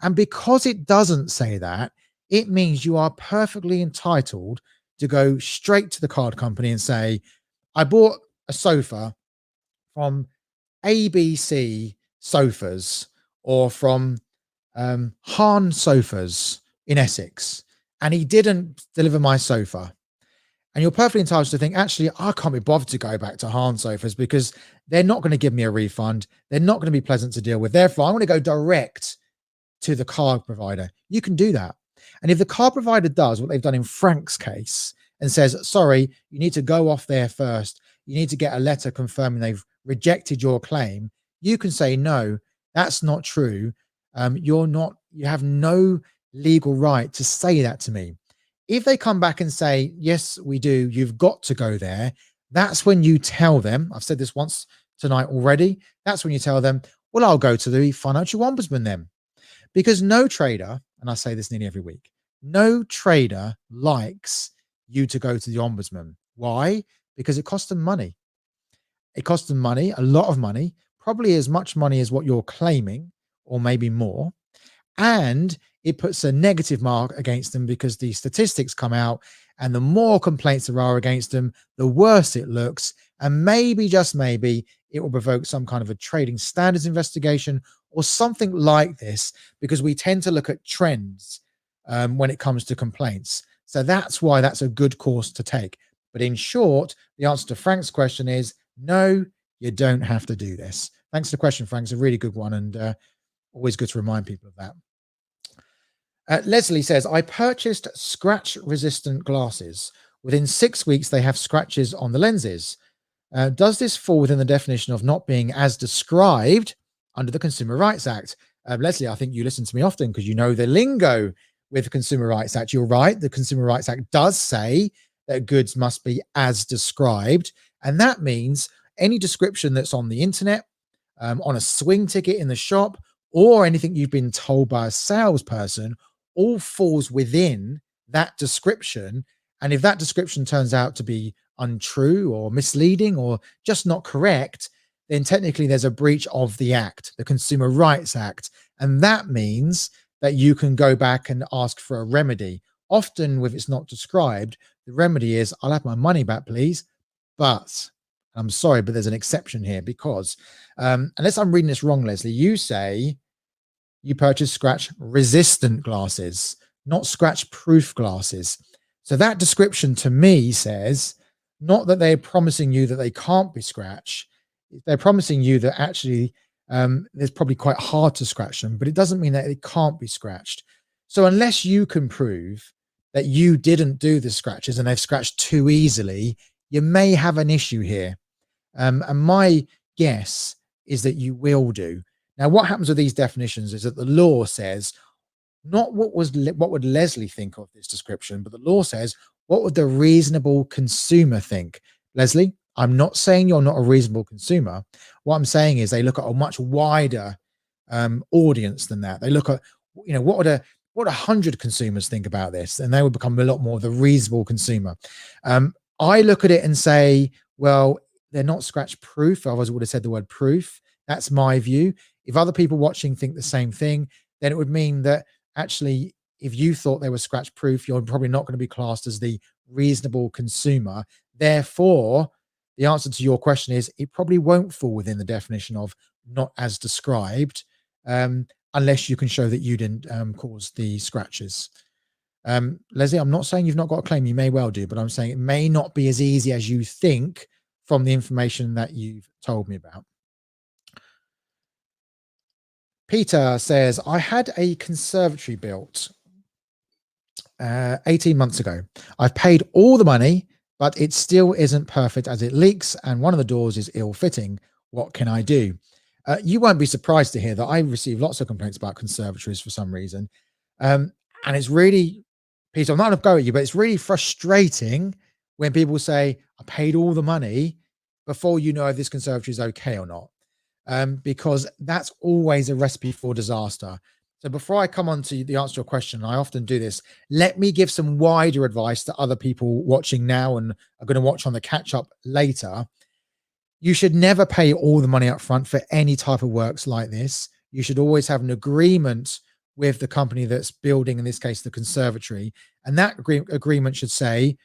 And because it doesn't say that, it means you are perfectly entitled to go straight to the card company and say, I bought a sofa from ABC Sofas or from Hahn Sofas in Essex, and he didn't deliver my sofa. And you're perfectly entitled to think, actually, I can't be bothered to go back to Hahn Sofas because they're not going to give me a refund. They're not going to be pleasant to deal with. Therefore, I want to go direct to the card provider. You can do that. And if the card provider does what they've done in Frank's case and says, sorry, you need to go off there first, you need to get a letter confirming they've rejected your claim, you can say, no, that's not true. You have no legal right to say that to me. If they come back and say, yes, we do, you've got to go there, that's when you tell them, I've said this once tonight already, that's when you tell them, well, I'll go to the financial ombudsman then. Because no trader, and I say this nearly every week, no trader likes you to go to the ombudsman. Why? Because it costs them money. It costs them money, a lot of money, probably as much money as what you're claiming, or maybe more. And it puts a negative mark against them because the statistics come out, and the more complaints there are against them, the worse it looks. And maybe, just maybe, it will provoke some kind of a trading standards investigation or something like this, because we tend to look at trends when it comes to complaints. So that's why that's a good course to take. But in short, the answer to Frank's question is no, you don't have to do this. Thanks for the question, Frank. It's a really good one, and always good to remind people of that. Leslie says, I purchased scratch resistant glasses. Within 6 weeks, they have scratches on the lenses. Does this fall within the definition of not being as described under the Consumer Rights Act? Leslie, I think you listen to me often because you know the lingo with the Consumer Rights Act. You're right. The Consumer Rights Act does say that goods must be as described. And that means any description that's on the internet, on a swing ticket in the shop, or anything you've been told by a salesperson all falls within that description. And if that description turns out to be untrue or misleading or just not correct, then technically there's a breach of the Act, the Consumer Rights Act. And that means that you can go back and ask for a remedy. Often, if it's not described, the remedy is, I'll have my money back, please. But I'm sorry, but there's an exception here because, unless I'm reading this wrong, Leslie, you say you purchase scratch resistant glasses, not scratch proof glasses. So that description to me says not that they're promising you that they can't be scratched. They're promising you that actually it's probably quite hard to scratch them, but it doesn't mean that it can't be scratched. So unless you can prove that you didn't do the scratches and they've scratched too easily, you may have an issue here. And my guess is that you will do. Now, what happens with these definitions is that the law says not what would Leslie think of this description, but the law says what would the reasonable consumer think. Leslie, I'm not saying you're not a reasonable consumer. What I'm saying is they look at a much wider audience than that. They look at, what would 100 consumers think about this, and they would become a lot more the reasonable consumer. I look at it and say, well, they're not scratch proof. Otherwise, I would have said the word proof. That's my view. If other people watching think the same thing, then it would mean that actually, if you thought they were scratch proof, you're probably not going to be classed as the reasonable consumer. Therefore, the answer to your question is it probably won't fall within the definition of not as described, unless you can show that you didn't cause the scratches. Leslie, I'm not saying you've not got a claim. You may well do, but I'm saying it may not be as easy as you think from the information that you've told me about. Peter says, I had a conservatory built 18 months ago. I've paid all the money, but it still isn't perfect as it leaks and one of the doors is ill-fitting. What can I do? You won't be surprised to hear that I receive lots of complaints about conservatories for some reason. And it's really, Peter, I'm not going to go at you, but it's really frustrating when people say, I paid all the money before you know if this conservatory is okay or not. Because that's always a recipe for disaster. So before I come on to the answer to your question, I often do this. Let me give some wider advice to other people watching now and are going to watch on the catch up later. You should never pay all the money up front for any type of works like this. You should always have an agreement with the company that's building, in this case, the conservatory. And that agreement should say,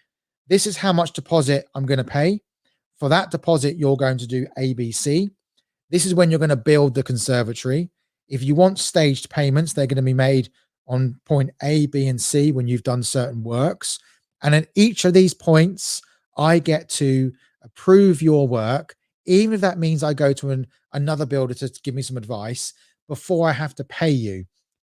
this is how much deposit I'm going to pay. For that deposit, you're going to do ABC. This is when you're going to build the conservatory. If you want staged payments, they're going to be made on point A, B, and C when you've done certain works. And at each of these points, I get to approve your work, even if that means I go to another builder to give me some advice before I have to pay you.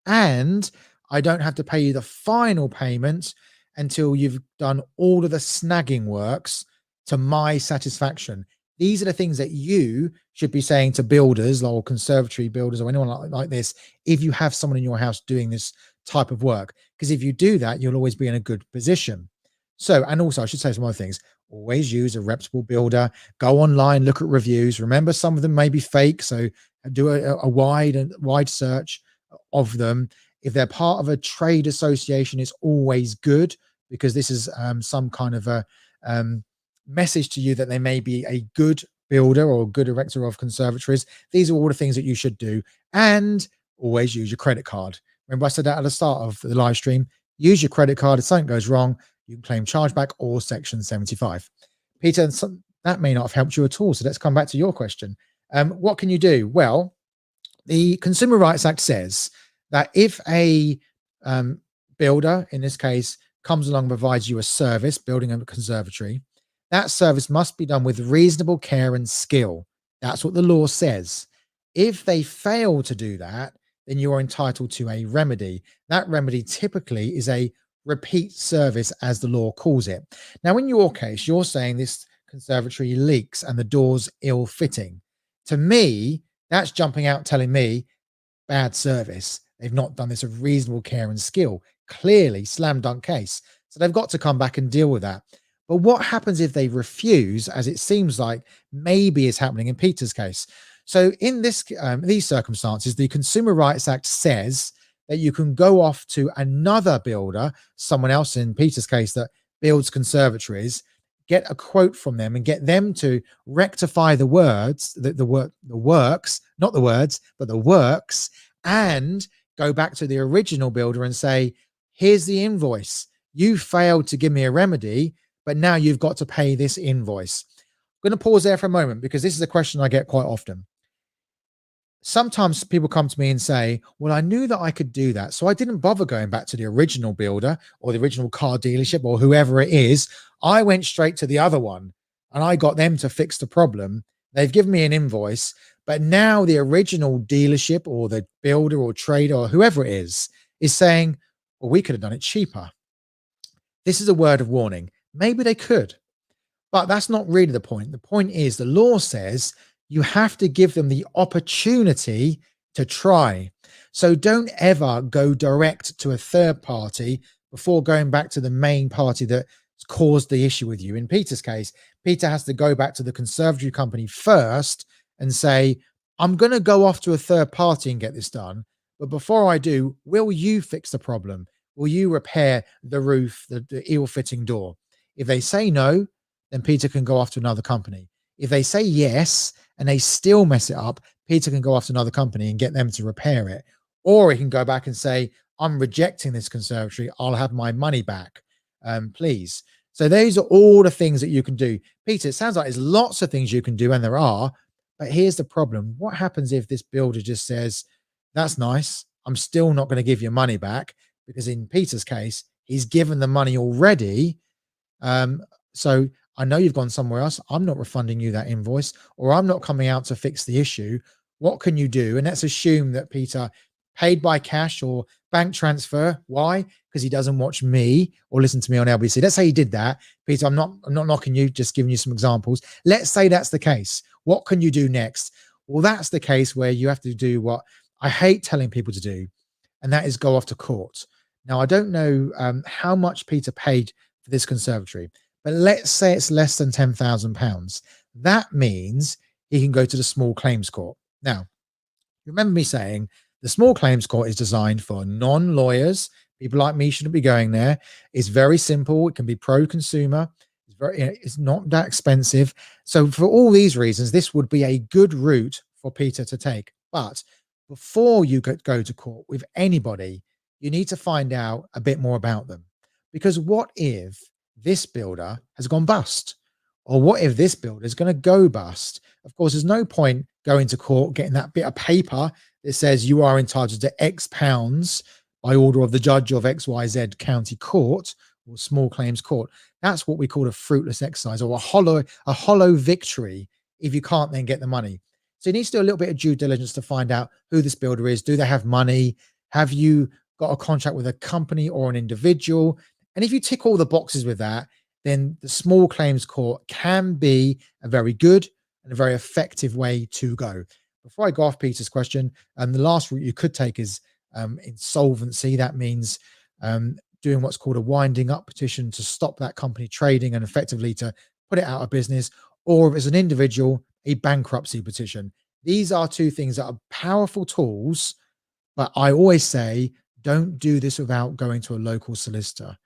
And I don't have to pay you the final payment until you've done all of the snagging works to my satisfaction. These are the things that you should be saying to builders or conservatory builders or anyone like this, if you have someone in your house doing this type of work. Because if you do that, you'll always be in a good position. So, and also I should say some other things. Always use a reputable builder. Go online, look at reviews. Remember, some of them may be fake. So do a wide search of them. If they're part of a trade association, it's always good because this is some kind of a message to you that they may be a good builder or good erector of conservatories. These are all the things that you should do. And always use your credit card. Remember I said that at the start of the live stream. Use your credit card. If something goes wrong, you can claim chargeback or Section 75. Peter, that may not have helped you at all. So let's come back to your question. What can you do? Well, the Consumer Rights Act says that if a builder, in this case, comes along and provides you a service, building a conservatory, that service must be done with reasonable care and skill. That's what the law says. If they fail to do that, then you are entitled to a remedy. That remedy typically is a repeat service, as the law calls it. Now, in your case, you're saying this conservatory leaks and the door's ill-fitting. To me, that's jumping out telling me bad service. They've not done this with reasonable care and skill. Clearly, slam dunk case. So they've got to come back and deal with that. But what happens if they refuse, as it seems like maybe is happening in Peter's case? So in these circumstances, the Consumer Rights Act says that you can go off to another builder, someone else in Peter's case that builds conservatories, get a quote from them and get them to rectify the works, not the words, but the works, and go back to the original builder and say, here's the invoice. You failed to give me a remedy, but now you've got to pay this invoice. I'm going to pause there for a moment because this is a question I get quite often. Sometimes people come to me and say, well, I knew that I could do that, so I didn't bother going back to the original builder or the original car dealership or whoever it is. I went straight to the other one and I got them to fix the problem. They've given me an invoice, but now the original dealership or the builder or trader or whoever it is saying, well, we could have done it cheaper. This is a word of warning. Maybe they could, but that's not really the point. The point is the law says you have to give them the opportunity to try. So don't ever go direct to a third party before going back to the main party that caused the issue with you. In Peter's case, Peter has to go back to the conservatory company first and say, I'm going to go off to a third party and get this done. But before I do, will you fix the problem? Will you repair the roof, the ill-fitting door? If they say no, then Peter can go off to another company. If they say yes and they still mess it up, Peter can go off to another company and get them to repair it. Or he can go back and say, I'm rejecting this conservatory. I'll have my money back, please. So those are all the things that you can do. Peter, it sounds like there's lots of things you can do, and there are, but here's the problem. What happens if this builder just says, that's nice, I'm still not going to give your money back? Because in Peter's case, he's given the money already. So I know you've gone somewhere else. I'm not refunding you that invoice, or I'm not coming out to fix the issue. What can you do? And let's assume that Peter paid by cash or bank transfer. Why? Because he doesn't watch me or listen to me on LBC. Let's say he did that. Peter, I'm not knocking you, just giving you some examples. Let's say that's the case. What can you do next? Well, that's the case where you have to do what I hate telling people to do, and that is go off to court. Now, I don't know how much Peter paid for this conservatory, but let's say it's less than £10,000. That means he can go to the small claims court. Now, remember me saying the small claims court is designed for non-lawyers. People like me shouldn't be going there. It's very simple. It can be pro-consumer. It's not that expensive. So for all these reasons, this would be a good route for Peter to take. But before you go to court with anybody, you need to find out a bit more about them. Because what if this builder has gone bust? Or what if this builder is going to go bust? Of course, there's no point going to court, getting that bit of paper that says you are entitled to X pounds by order of the judge of XYZ county court or small claims court. That's what we call a fruitless exercise, or a hollow victory if you can't then get the money. So you need to do a little bit of due diligence to find out who this builder is. Do they have money? Have you got a contract with a company or an individual? And if you tick all the boxes with that, then the small claims court can be a very good and a very effective way to go. Before I go off Peter's question, the last route you could take is insolvency. That means doing what's called a winding up petition to stop that company trading and effectively to put it out of business. Or if it's an individual, a bankruptcy petition. These are two things that are powerful tools, but I always say don't do this without going to a local solicitor,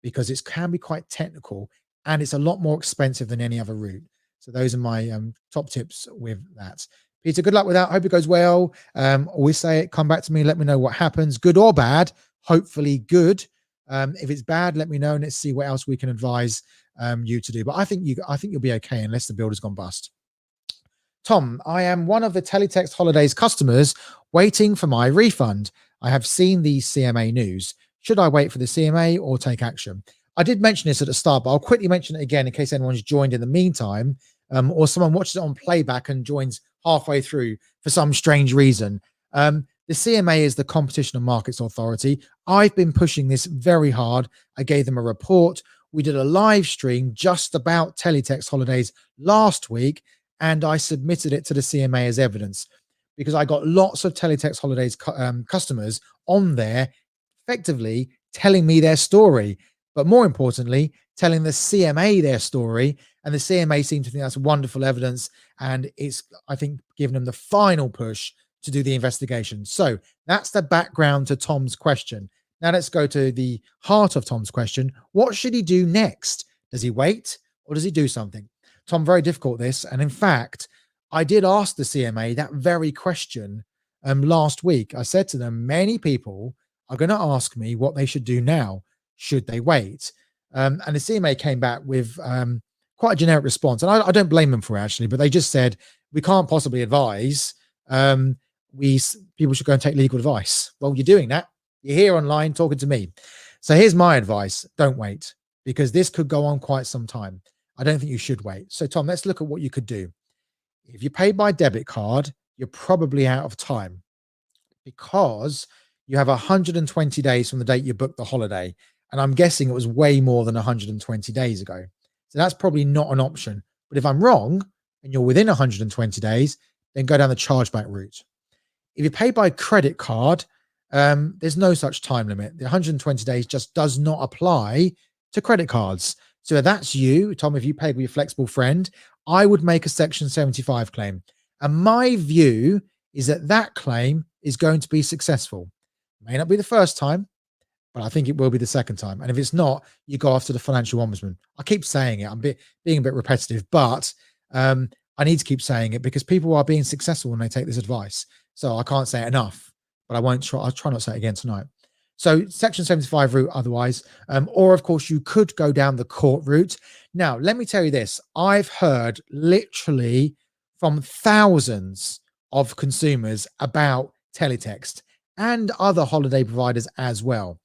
because it can be quite technical and it's a lot more expensive than any other route. So those are my top tips with that. Peter, good luck with that. Hope it goes well. Always say it, come back to me, let me know what happens, good or bad. Hopefully good. If it's bad, let me know and let's see what else we can advise you to do. But I think you'll be okay unless the builder's gone bust. Tom, I am one of the Teletext Holidays customers waiting for my refund. I have seen the CMA news. Should I wait for the CMA or take action? I did mention this at the start, but I'll quickly mention it again in case anyone's joined in the meantime, or someone watches it on playback and joins halfway through for some strange reason. The CMA is the Competition and Markets Authority. I've been pushing this very hard. I gave them a report. We did a live stream just about teletext holidays last week, and I submitted it to the CMA as evidence because I got lots of teletext holidays customers on there effectively telling me their story, but more importantly, telling the CMA their story. And the CMA seemed to think that's wonderful evidence. And it's, I think, given them the final push to do the investigation. So that's the background to Tom's question. Now let's go to the heart of Tom's question. What should he do next? Does he wait or does he do something? Tom, very difficult this. And in fact, I did ask the CMA that very question last week. I said to them, many people are going to ask me what they should do now. Should they wait? And the CMA came back with quite a generic response. And I don't blame them for it, actually, but they just said, we can't possibly advise. People should go and take legal advice. Well, you're doing that. You're here online talking to me. So here's my advice. Don't wait, because this could go on quite some time. I don't think you should wait. So Tom, let's look at what you could do. If you pay by debit card, you're probably out of time because you have 120 days from the date you booked the holiday. And I'm guessing it was way more than 120 days ago. So that's probably not an option. But if I'm wrong and you're within 120 days, then go down the chargeback route. If you pay by credit card, there's no such time limit. The 120 days just does not apply to credit cards. So if that's you, Tom, if you paid with your flexible friend, I would make a Section 75 claim. And my view is that that claim is going to be successful. May not be the first time, but I think it will be the second time. And if it's not, you go after the financial ombudsman. I keep saying it. I'm being a bit repetitive, but I need to keep saying it because people are being successful when they take this advice. So I can't say it enough, but I'll try not to say it again tonight. So Section 75 route otherwise, or of course you could go down the court route. Now, let me tell you this. I've heard literally from thousands of consumers about teletext and other holiday providers as well.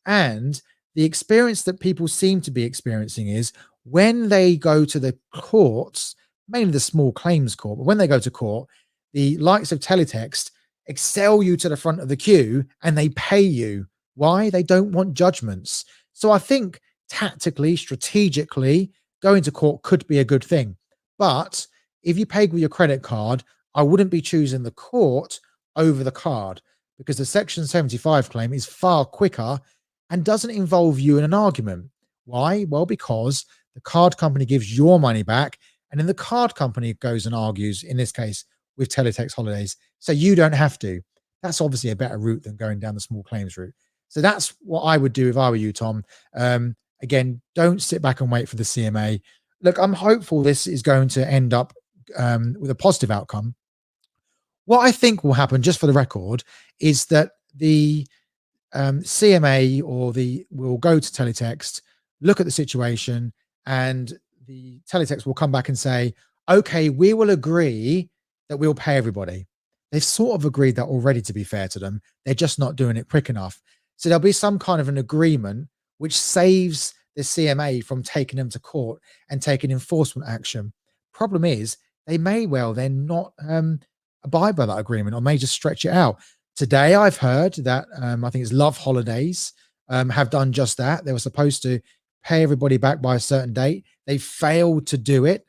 And the experience that people seem to be experiencing is when they go to the courts, mainly the small claims court, but when they go to court, the likes of teletext excel you to the front of the queue and they pay you. Why? They don't want judgments. So I think tactically, strategically, going to court could be a good thing. But if you paid with your credit card, I wouldn't be choosing the court over the card because the Section 75 claim is far quicker and doesn't involve you in an argument. Why? Well, because the card company gives your money back and then the card company goes and argues, in this case, with teletext holidays. So you don't have to. That's obviously a better route than going down the small claims route. So that's what I would do if I were you, Tom. Again, don't sit back and wait for the CMA. Look, I'm hopeful this is going to end up with a positive outcome. What I think will happen, just for the record, is that the CMA will go to teletext, look at the situation, and the teletext will come back and say, okay, we will agree that we'll pay everybody. They've sort of agreed that already, to be fair to them. They're just not doing it quick enough. So there'll be some kind of an agreement which saves the CMA from taking them to court and taking enforcement action. Problem is, they may well then not abide by that agreement or may just stretch it out. Today, I've heard that I think it's Love Holidays have done just that. They were supposed to pay everybody back by a certain date. They failed to do it.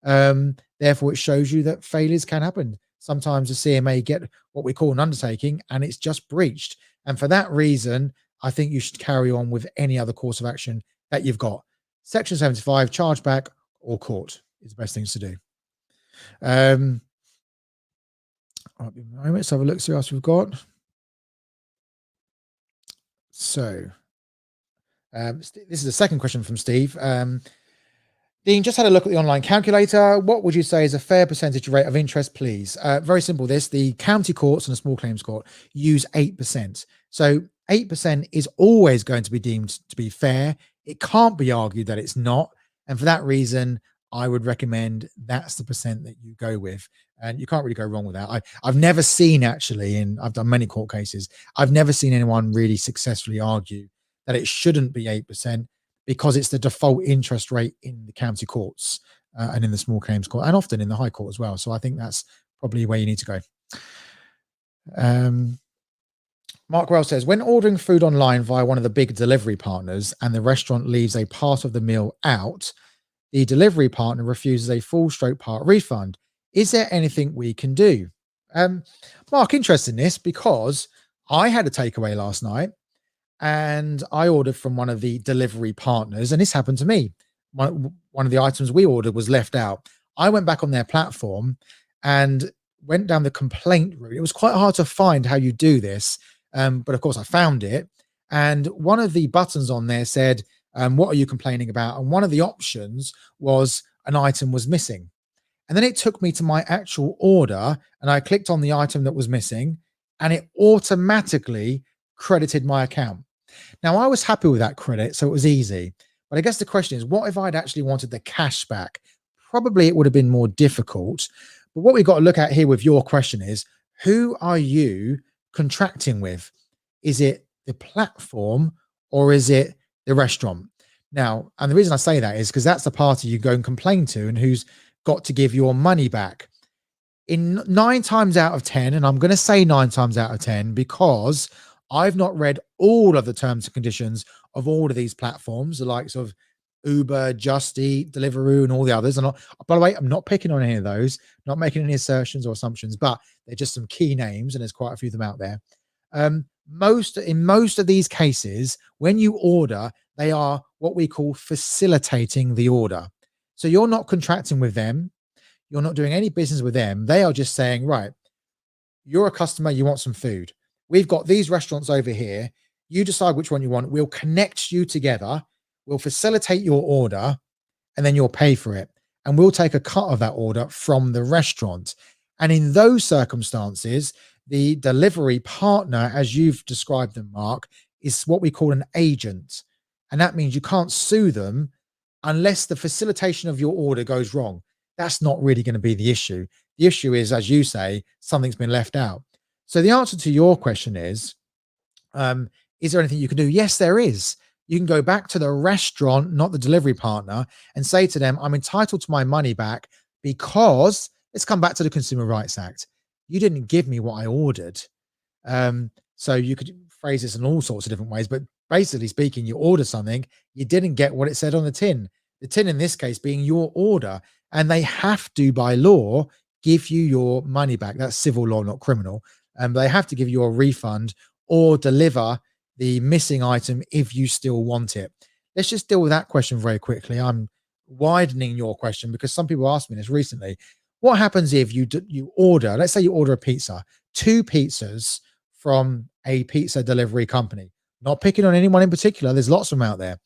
Therefore, it shows you that failures can happen. Sometimes the CMA get what we call an undertaking and it's just breached. And for that reason, I think you should carry on with any other course of action that you've got. Section 75, chargeback or court is the best things to do. Let's have a look, see what else we've got. So this is the second question from Steve. Dean, just had a look at the online calculator. What would you say is a fair percentage rate of interest, please? Very simple. The county courts and the small claims court use 8%. So 8% is always going to be deemed to be fair. It can't be argued that it's not. And for that reason, I would recommend that's the percent that you go with. And you can't really go wrong with that. I've never seen actually, and I've done many court cases, I've never seen anyone really successfully argue that it shouldn't be 8%. Because it's the default interest rate in the county courts and in the small claims court and often in the high court as well. So I think that's probably where you need to go. Mark Well says, when ordering food online via one of the big delivery partners and the restaurant leaves a part of the meal out, the delivery partner refuses a full stroke part refund. Is there anything we can do? Um, Mark, interested in this because I had a takeaway last night and I ordered from one of the delivery partners, and this happened to me. One of the items we ordered was left out. I went back on their platform and went down the complaint route. It was quite hard to find how you do this, but of course, I found it. And one of the buttons on there said, "What are you complaining about?" And one of the options was an item was missing. And then it took me to my actual order, and I clicked on the item that was missing, and it automatically credited my account. Now, I was happy with that credit, so it was easy. But I guess the question is, what if I'd actually wanted the cash back? Probably it would have been more difficult. But what we've got to look at here with your question is, who are you contracting with? Is it the platform or is it the restaurant? Now, and the reason I say that is because that's the party you go and complain to and who's got to give your money back. In 9 times out of 10, and I'm going to say 9 times out of 10 because I've not read all of the terms and conditions of all of these platforms, the likes of Uber, Just Eat, Deliveroo, and all the others. And by the way, I'm not picking on any of those, not making any assertions or assumptions, but they're just some key names, and there's quite a few of them out there. In most of these cases, when you order, they are what we call facilitating the order. So you're not contracting with them, you're not doing any business with them. They are just saying, right, you're a customer, you want some food. We've got these restaurants over here. You decide which one you want. We'll connect you together. We'll facilitate your order and then you'll pay for it. And we'll take a cut of that order from the restaurant. And in those circumstances, the delivery partner, as you've described them, Mark, is what we call an agent. And that means you can't sue them unless the facilitation of your order goes wrong. That's not really going to be the issue. The issue is, as you say, something's been left out. So the answer to your question is there anything you can do? Yes, there is. You can go back to the restaurant, not the delivery partner, and say to them, I'm entitled to my money back because let's come back to the Consumer Rights Act. You didn't give me what I ordered. So you could phrase this in all sorts of different ways, but basically speaking, you order something, you didn't get what it said on the tin. The tin in this case being your order, and they have to, by law, give you your money back. That's civil law, not criminal. And they have to give you a refund or deliver the missing item if you still want it. Let's just deal with that question very quickly. I'm widening your question because some people asked me this recently. What happens if you order, let's say you order a pizza, 2 pizzas from a pizza delivery company, not picking on anyone in particular, there's lots of them out there,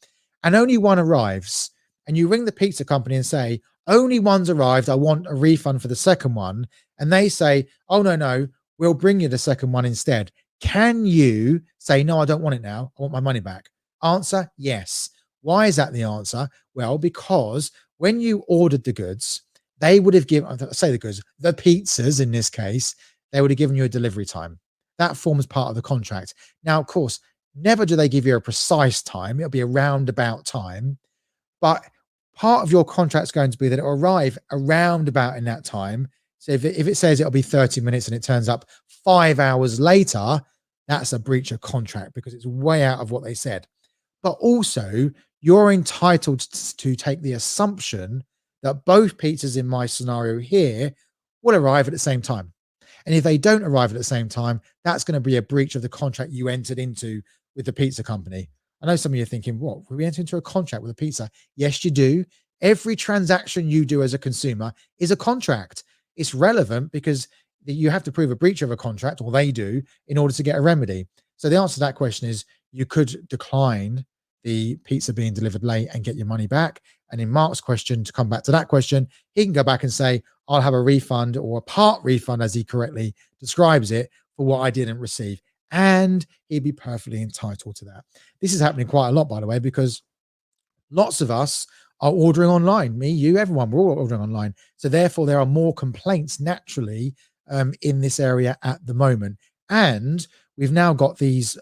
and only one arrives, and you ring the pizza company and say, only one's arrived, I want a refund for the second one, and they say, oh, no, we'll bring you the second one instead. Can you say, no, I don't want it now, I want my money back? Answer, yes. Why is that the answer? Well, because when you ordered the goods, they would have given, say the goods, the pizzas in this case, they would have given you a delivery time. That forms part of the contract. Now, of course, never do they give you a precise time. It'll be a roundabout time. But part of your contract is going to be that it'll arrive around about in that time. So if it says it'll be 30 minutes and it turns up 5 hours later, that's a breach of contract because it's way out of what they said. But also, you're entitled to take the assumption that both pizzas in my scenario here will arrive at the same time. And if they don't arrive at the same time, that's going to be a breach of the contract you entered into with the pizza company. I know some of you are thinking, what? We enter into a contract with a pizza? Yes, you do. Every transaction you do as a consumer is a contract. It's relevant because you have to prove a breach of a contract, or they do, in order to get a remedy. So the answer to that question is you could decline the pizza being delivered late and get your money back. And in Mark's question, to come back to that question, he can go back and say, I'll have a refund or a part refund, as he correctly describes it, for what I didn't receive. And he'd be perfectly entitled to that. This is happening quite a lot, by the way, because lots of us are ordering online. Me, you, everyone, we're all ordering online. So therefore, there are more complaints naturally in this area at the moment. And we've now got these,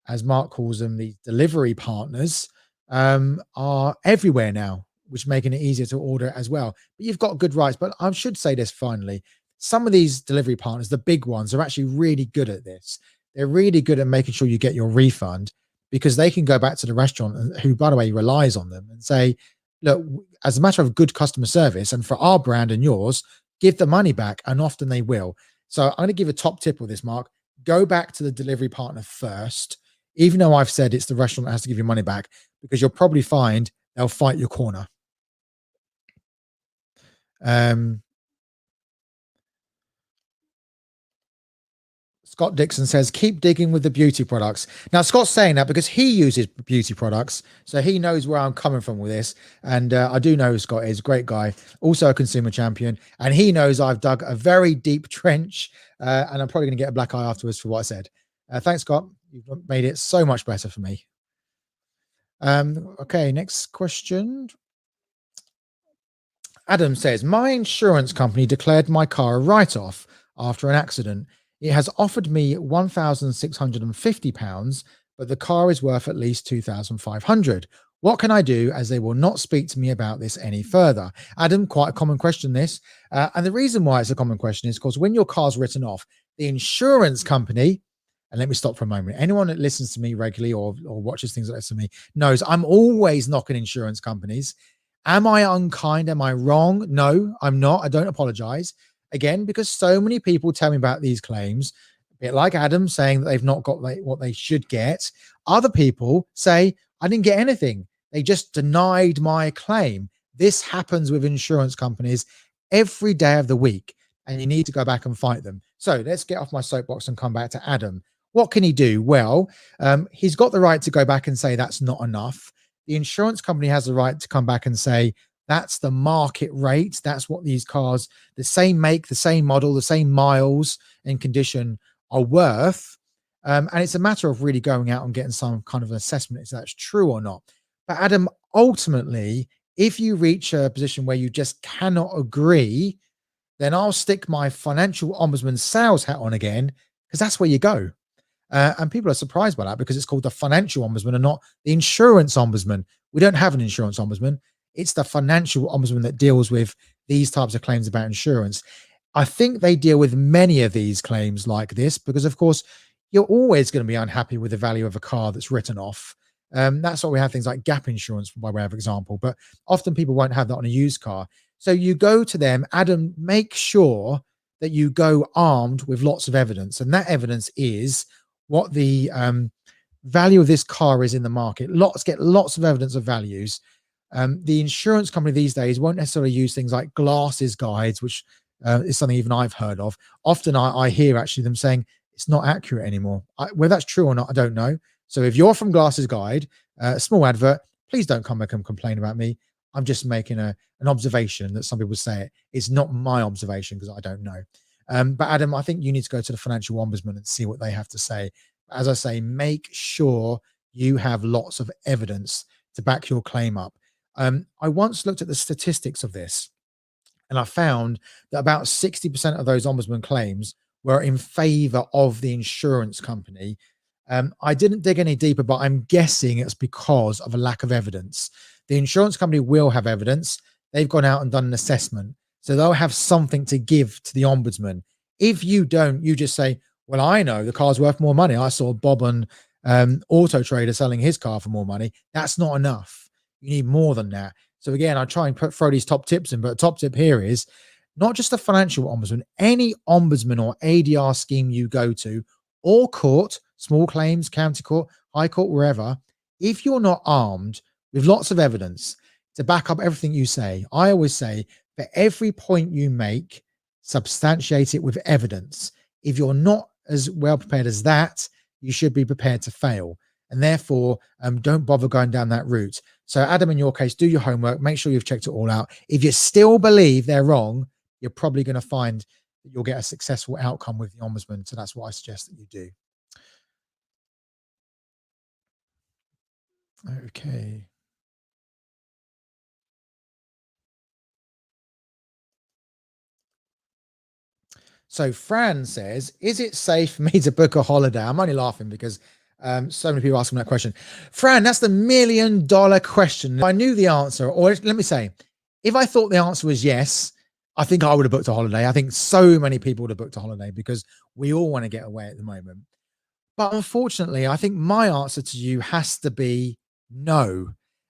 as Mark calls them, these delivery partners are everywhere now, which is making it easier to order as well. But you've got good rights. But I should say this finally. Some of these delivery partners, the big ones, are actually really good at this. they're really good at making sure you get your refund, because they can go back to the restaurant, who, by the way, relies on them, and say, look, as a matter of good customer service and for our brand and yours, give the money back. And often they will. So I'm going to give a top tip with this, Mark. Go back to the delivery partner first, even though I've said it's the restaurant that has to give you money back, because you'll probably find they'll fight your corner. Um, Scott Dixon says, keep digging with the beauty products. Now, Scott's saying that because he uses beauty products, so he knows where I'm coming from with this. And I do know who Scott is, great guy, also a consumer champion. And he knows I've dug a very deep trench, and I'm probably going to get a black eye afterwards for what I said. Thanks, Scott. You've made it so much better for me. Okay, next question. Adam says, my insurance company declared my car a write-off after an accident. It has offered me £1,650, but the car is worth at least £2,500. What can I do, as they will not speak to me about this any further? Adam, quite a common question, this. And the reason why it's a common question is because when your car's written off, the insurance company, and let me stop for a moment. Anyone that listens to me regularly or watches things like this to me knows I'm always knocking insurance companies. Am I unkind? Am I wrong? No, I'm not. I don't apologize. Again, because so many people tell me about these claims, a bit like Adam saying that they've not got what they should get. Other people say, I didn't get anything. They just denied my claim. This happens with insurance companies every day of the week, and you need to go back and fight them. So let's get off my soapbox and come back to Adam. What can he do? Well, he's got the right to go back and say that's not enough. The insurance company has the right to come back and say, that's the market rate. That's what these cars, the same make, the same model, the same miles and condition, are worth. And it's a matter of really going out and getting some kind of assessment if that's true or not. But Adam, ultimately, if you reach a position where you just cannot agree, then I'll stick my financial ombudsman sales hat on again, because that's where you go. And people are surprised by that, because it's called the financial ombudsman and not the insurance ombudsman. We don't have an insurance ombudsman. It's the financial ombudsman that deals with these types of claims about insurance. I think they deal with many of these claims like this, because of course, you're always going to be unhappy with the value of a car that's written off. That's why we have things like gap insurance, by way of example, but often people won't have that on a used car. So you go to them, Adam, make sure that you go armed with lots of evidence. And that evidence is what the value of this car is in the market. Get lots of evidence of values. The insurance company these days won't necessarily use things like glasses guides, which is something even I've heard of. Often I hear actually them saying it's not accurate anymore. Whether that's true or not, I don't know. So if you're from Glasses Guide, a small advert, please don't come back and complain about me. I'm just making an observation that some people say it. It's not my observation, because I don't know. But Adam, I think you need to go to the financial ombudsman and see what they have to say. As I say, make sure you have lots of evidence to back your claim up. I once looked at the statistics of this, and I found that about 60% of those ombudsman claims were in favor of the insurance company. I didn't dig any deeper, but I'm guessing it's because of a lack of evidence. The insurance company will have evidence. They've gone out and done an assessment, so they'll have something to give to the ombudsman. If you don't, you just say, well, I know the car's worth more money. I saw Bob on Auto Trader selling his car for more money. That's not enough. You need more than that. So again, I try and throw these top tips in, but a top tip here is not just a financial ombudsman, any ombudsman or ADR scheme you go to, or court, small claims, county court, high court, wherever, if you're not armed with lots of evidence to back up everything you say, I always say, for every point you make, substantiate it with evidence. If you're not as well prepared as that, you should be prepared to fail. And therefore, don't bother going down that route. So Adam, in your case, do your homework, make sure you've checked it all out. If you still believe they're wrong, you're probably going to find that you'll get a successful outcome with the ombudsman. So that's what I suggest that you do. Okay. So Fran says, is it safe for me to book a holiday? I'm only laughing because so many people asking that question. Fran, that's the $1 million question. If I knew the answer, or let me say, if I thought the answer was yes, I think I would have booked a holiday. I think so many people would have booked a holiday, because we all want to get away at the moment. But unfortunately, I think my answer to you has to be no.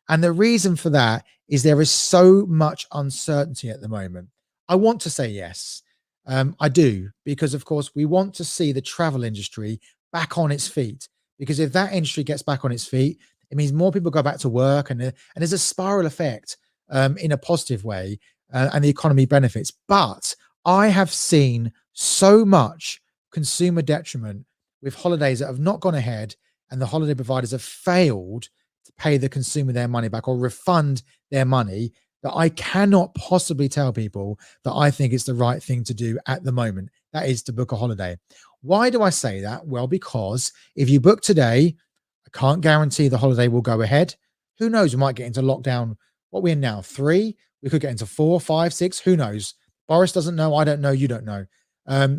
And the reason for that is there is so much uncertainty at the moment. I want to say yes. I do, because of course we want to see the travel industry back on its feet. Because if that industry gets back on its feet, it means more people go back to work, and there's a spiral effect in a positive way, and the economy benefits. But I have seen so much consumer detriment with holidays that have not gone ahead, and the holiday providers have failed to pay the consumer their money back or refund their money, that I cannot possibly tell people that I think it's the right thing to do at the moment. That is to book a holiday. Why do I say that? Well, because if you book today, I can't guarantee the holiday will go ahead. Who knows? We might get into lockdown. What we're in now, 3. We could get into 4, 5, 6. Who knows? Boris doesn't know. I don't know. You don't know.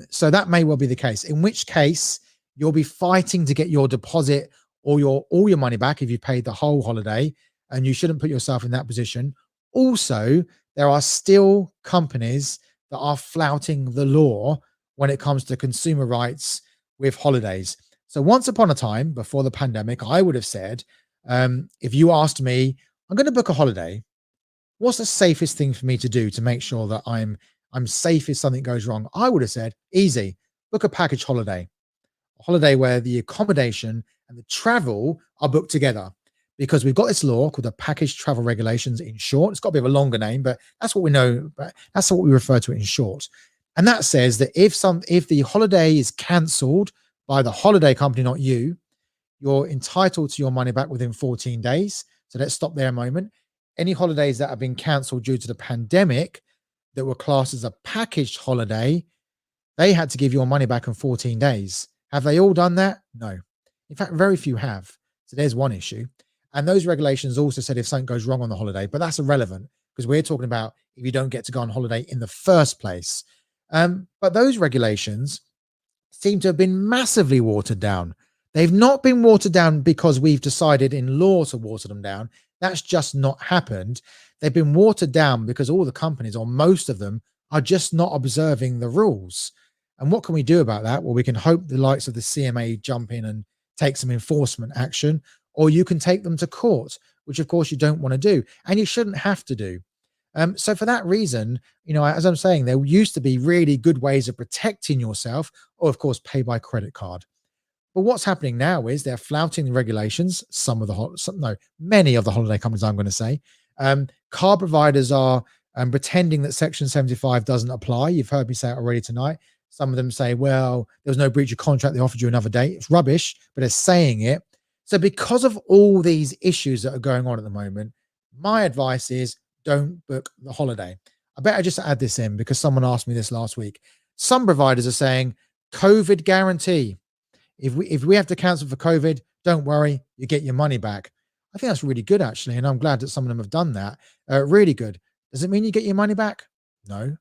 So that may well be the case. In which case, you'll be fighting to get your deposit or all your money back if you paid the whole holiday, and you shouldn't put yourself in that position. Also, there are still companies that are flouting the law when it comes to consumer rights with holidays. So once upon a time, before the pandemic, I would have said, if you asked me, I'm going to book a holiday, what's the safest thing for me to do to make sure that I'm safe if something goes wrong? I would have said, easy, book a package holiday, a holiday where the accommodation and the travel are booked together. Because we've got this law called the package travel regulations, in short. It's got a bit of a longer name, but that's what we know. But that's what we refer to it in short. And that says that if the holiday is cancelled by the holiday company, not you, you're entitled to your money back within 14 days. So let's stop there a moment. Any holidays that have been cancelled due to the pandemic that were classed as a packaged holiday, they had to give your money back in 14 days. Have they all done that? No. In fact, very few have. So there's one issue. And those regulations also said if something goes wrong on the holiday, but that's irrelevant because we're talking about if you don't get to go on holiday in the first place. But those regulations seem to have been massively watered down. They've not been watered down because we've decided in law to water them down. That's just not happened. They've been watered down because all the companies, or most of them, are just not observing the rules. And what can we do about that? Well, we can hope the likes of the CMA jump in and take some enforcement action, or you can take them to court, which of course you don't want to do, and you shouldn't have to do. So for that reason, as I'm saying, there used to be really good ways of protecting yourself, or of course, pay by credit card. But what's happening now is they're flouting the regulations. Many of the holiday companies, I'm going to say, car providers are pretending that Section 75 doesn't apply. You've heard me say it already tonight. Some of them say, well, there was no breach of contract. They offered you another date. It's rubbish, but they're saying it. So because of all these issues that are going on at the moment, my advice is don't book the holiday. I better just add this in because someone asked me this last week. Some providers are saying COVID guarantee. If we have to cancel for COVID, don't worry, you get your money back. I think that's really good, actually, and I'm glad that some of them have done that. Really good. Does it mean you get your money back? No,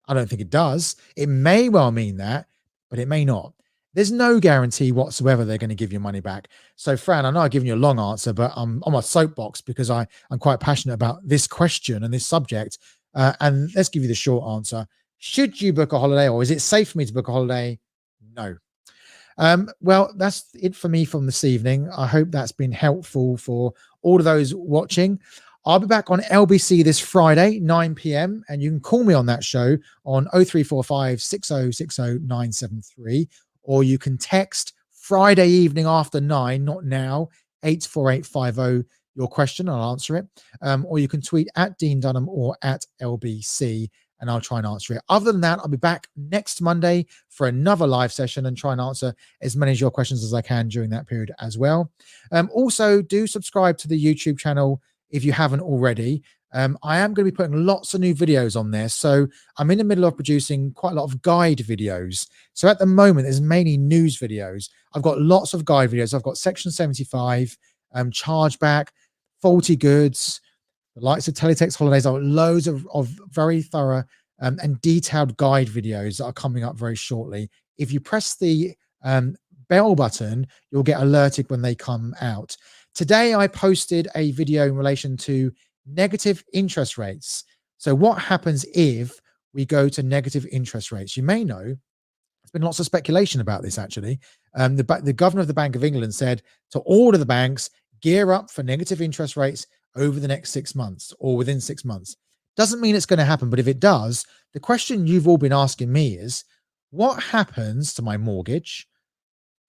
I don't think it does. It may well mean that, but it may not. There's no guarantee whatsoever they're going to give you money back. So, Fran, I know I've given you a long answer, but I'm on my soapbox because I'm quite passionate about this question and this subject. And let's give you the short answer. Should you book a holiday, or is it safe for me to book a holiday? No. Well, that's it for me from this evening. I hope that's been helpful for all of those watching. I'll be back on LBC this Friday, 9 p.m. And you can call me on that show on 0345 6060 973, or you can text Friday evening after 9, not now, 84850, your question. I'll answer it. Or you can tweet at Dean Dunham or at LBC, and I'll try and answer it. Other than that, I'll be back next Monday for another live session and try and answer as many of your questions as I can during that period as well. Also, do subscribe to the YouTube channel if you haven't already. I am going to be putting lots of new videos on there. So I'm in the middle of producing quite a lot of guide videos. So at the moment, there's mainly news videos. I've got lots of guide videos. I've got Section 75, chargeback, faulty goods, the likes of teletext holidays. I've got loads of very thorough and detailed guide videos that are coming up very shortly. If you press the bell button, you'll get alerted when they come out. Today, I posted a video in relation to negative interest rates. So what happens if we go to negative interest rates? You may know, been lots of speculation about this actually. The governor of the Bank of England said to all of the banks, gear up for negative interest rates over the next 6 months or within 6 months. Doesn't mean it's going to happen, but if it does, the question you've all been asking me is, what happens to my mortgage,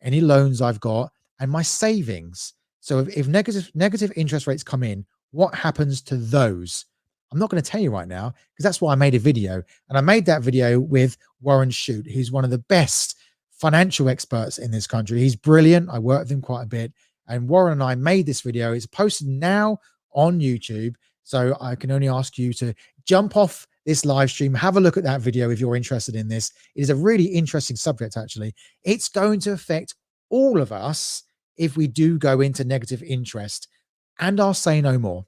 any loans I've got, and my savings? So if negative interest rates come in, what happens to those? I'm not going to tell you right now because that's why I made a video. And I made that video with Warren Shute, who's one of the best financial experts in this country. He's brilliant. I work with him quite a bit. And Warren and I made this video. It's posted now on YouTube. So I can only ask you to jump off this live stream, have a look at that video if you're interested in this. It is a really interesting subject, actually. It's going to affect all of us if we do go into negative interest. And I'll say no more.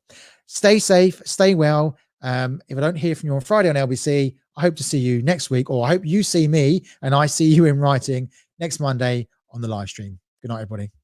Stay safe, stay well. If I don't hear from you on Friday on LBC, I hope to see you next week, or I hope you see me and I see you in writing next Monday on the live stream. Good night, everybody.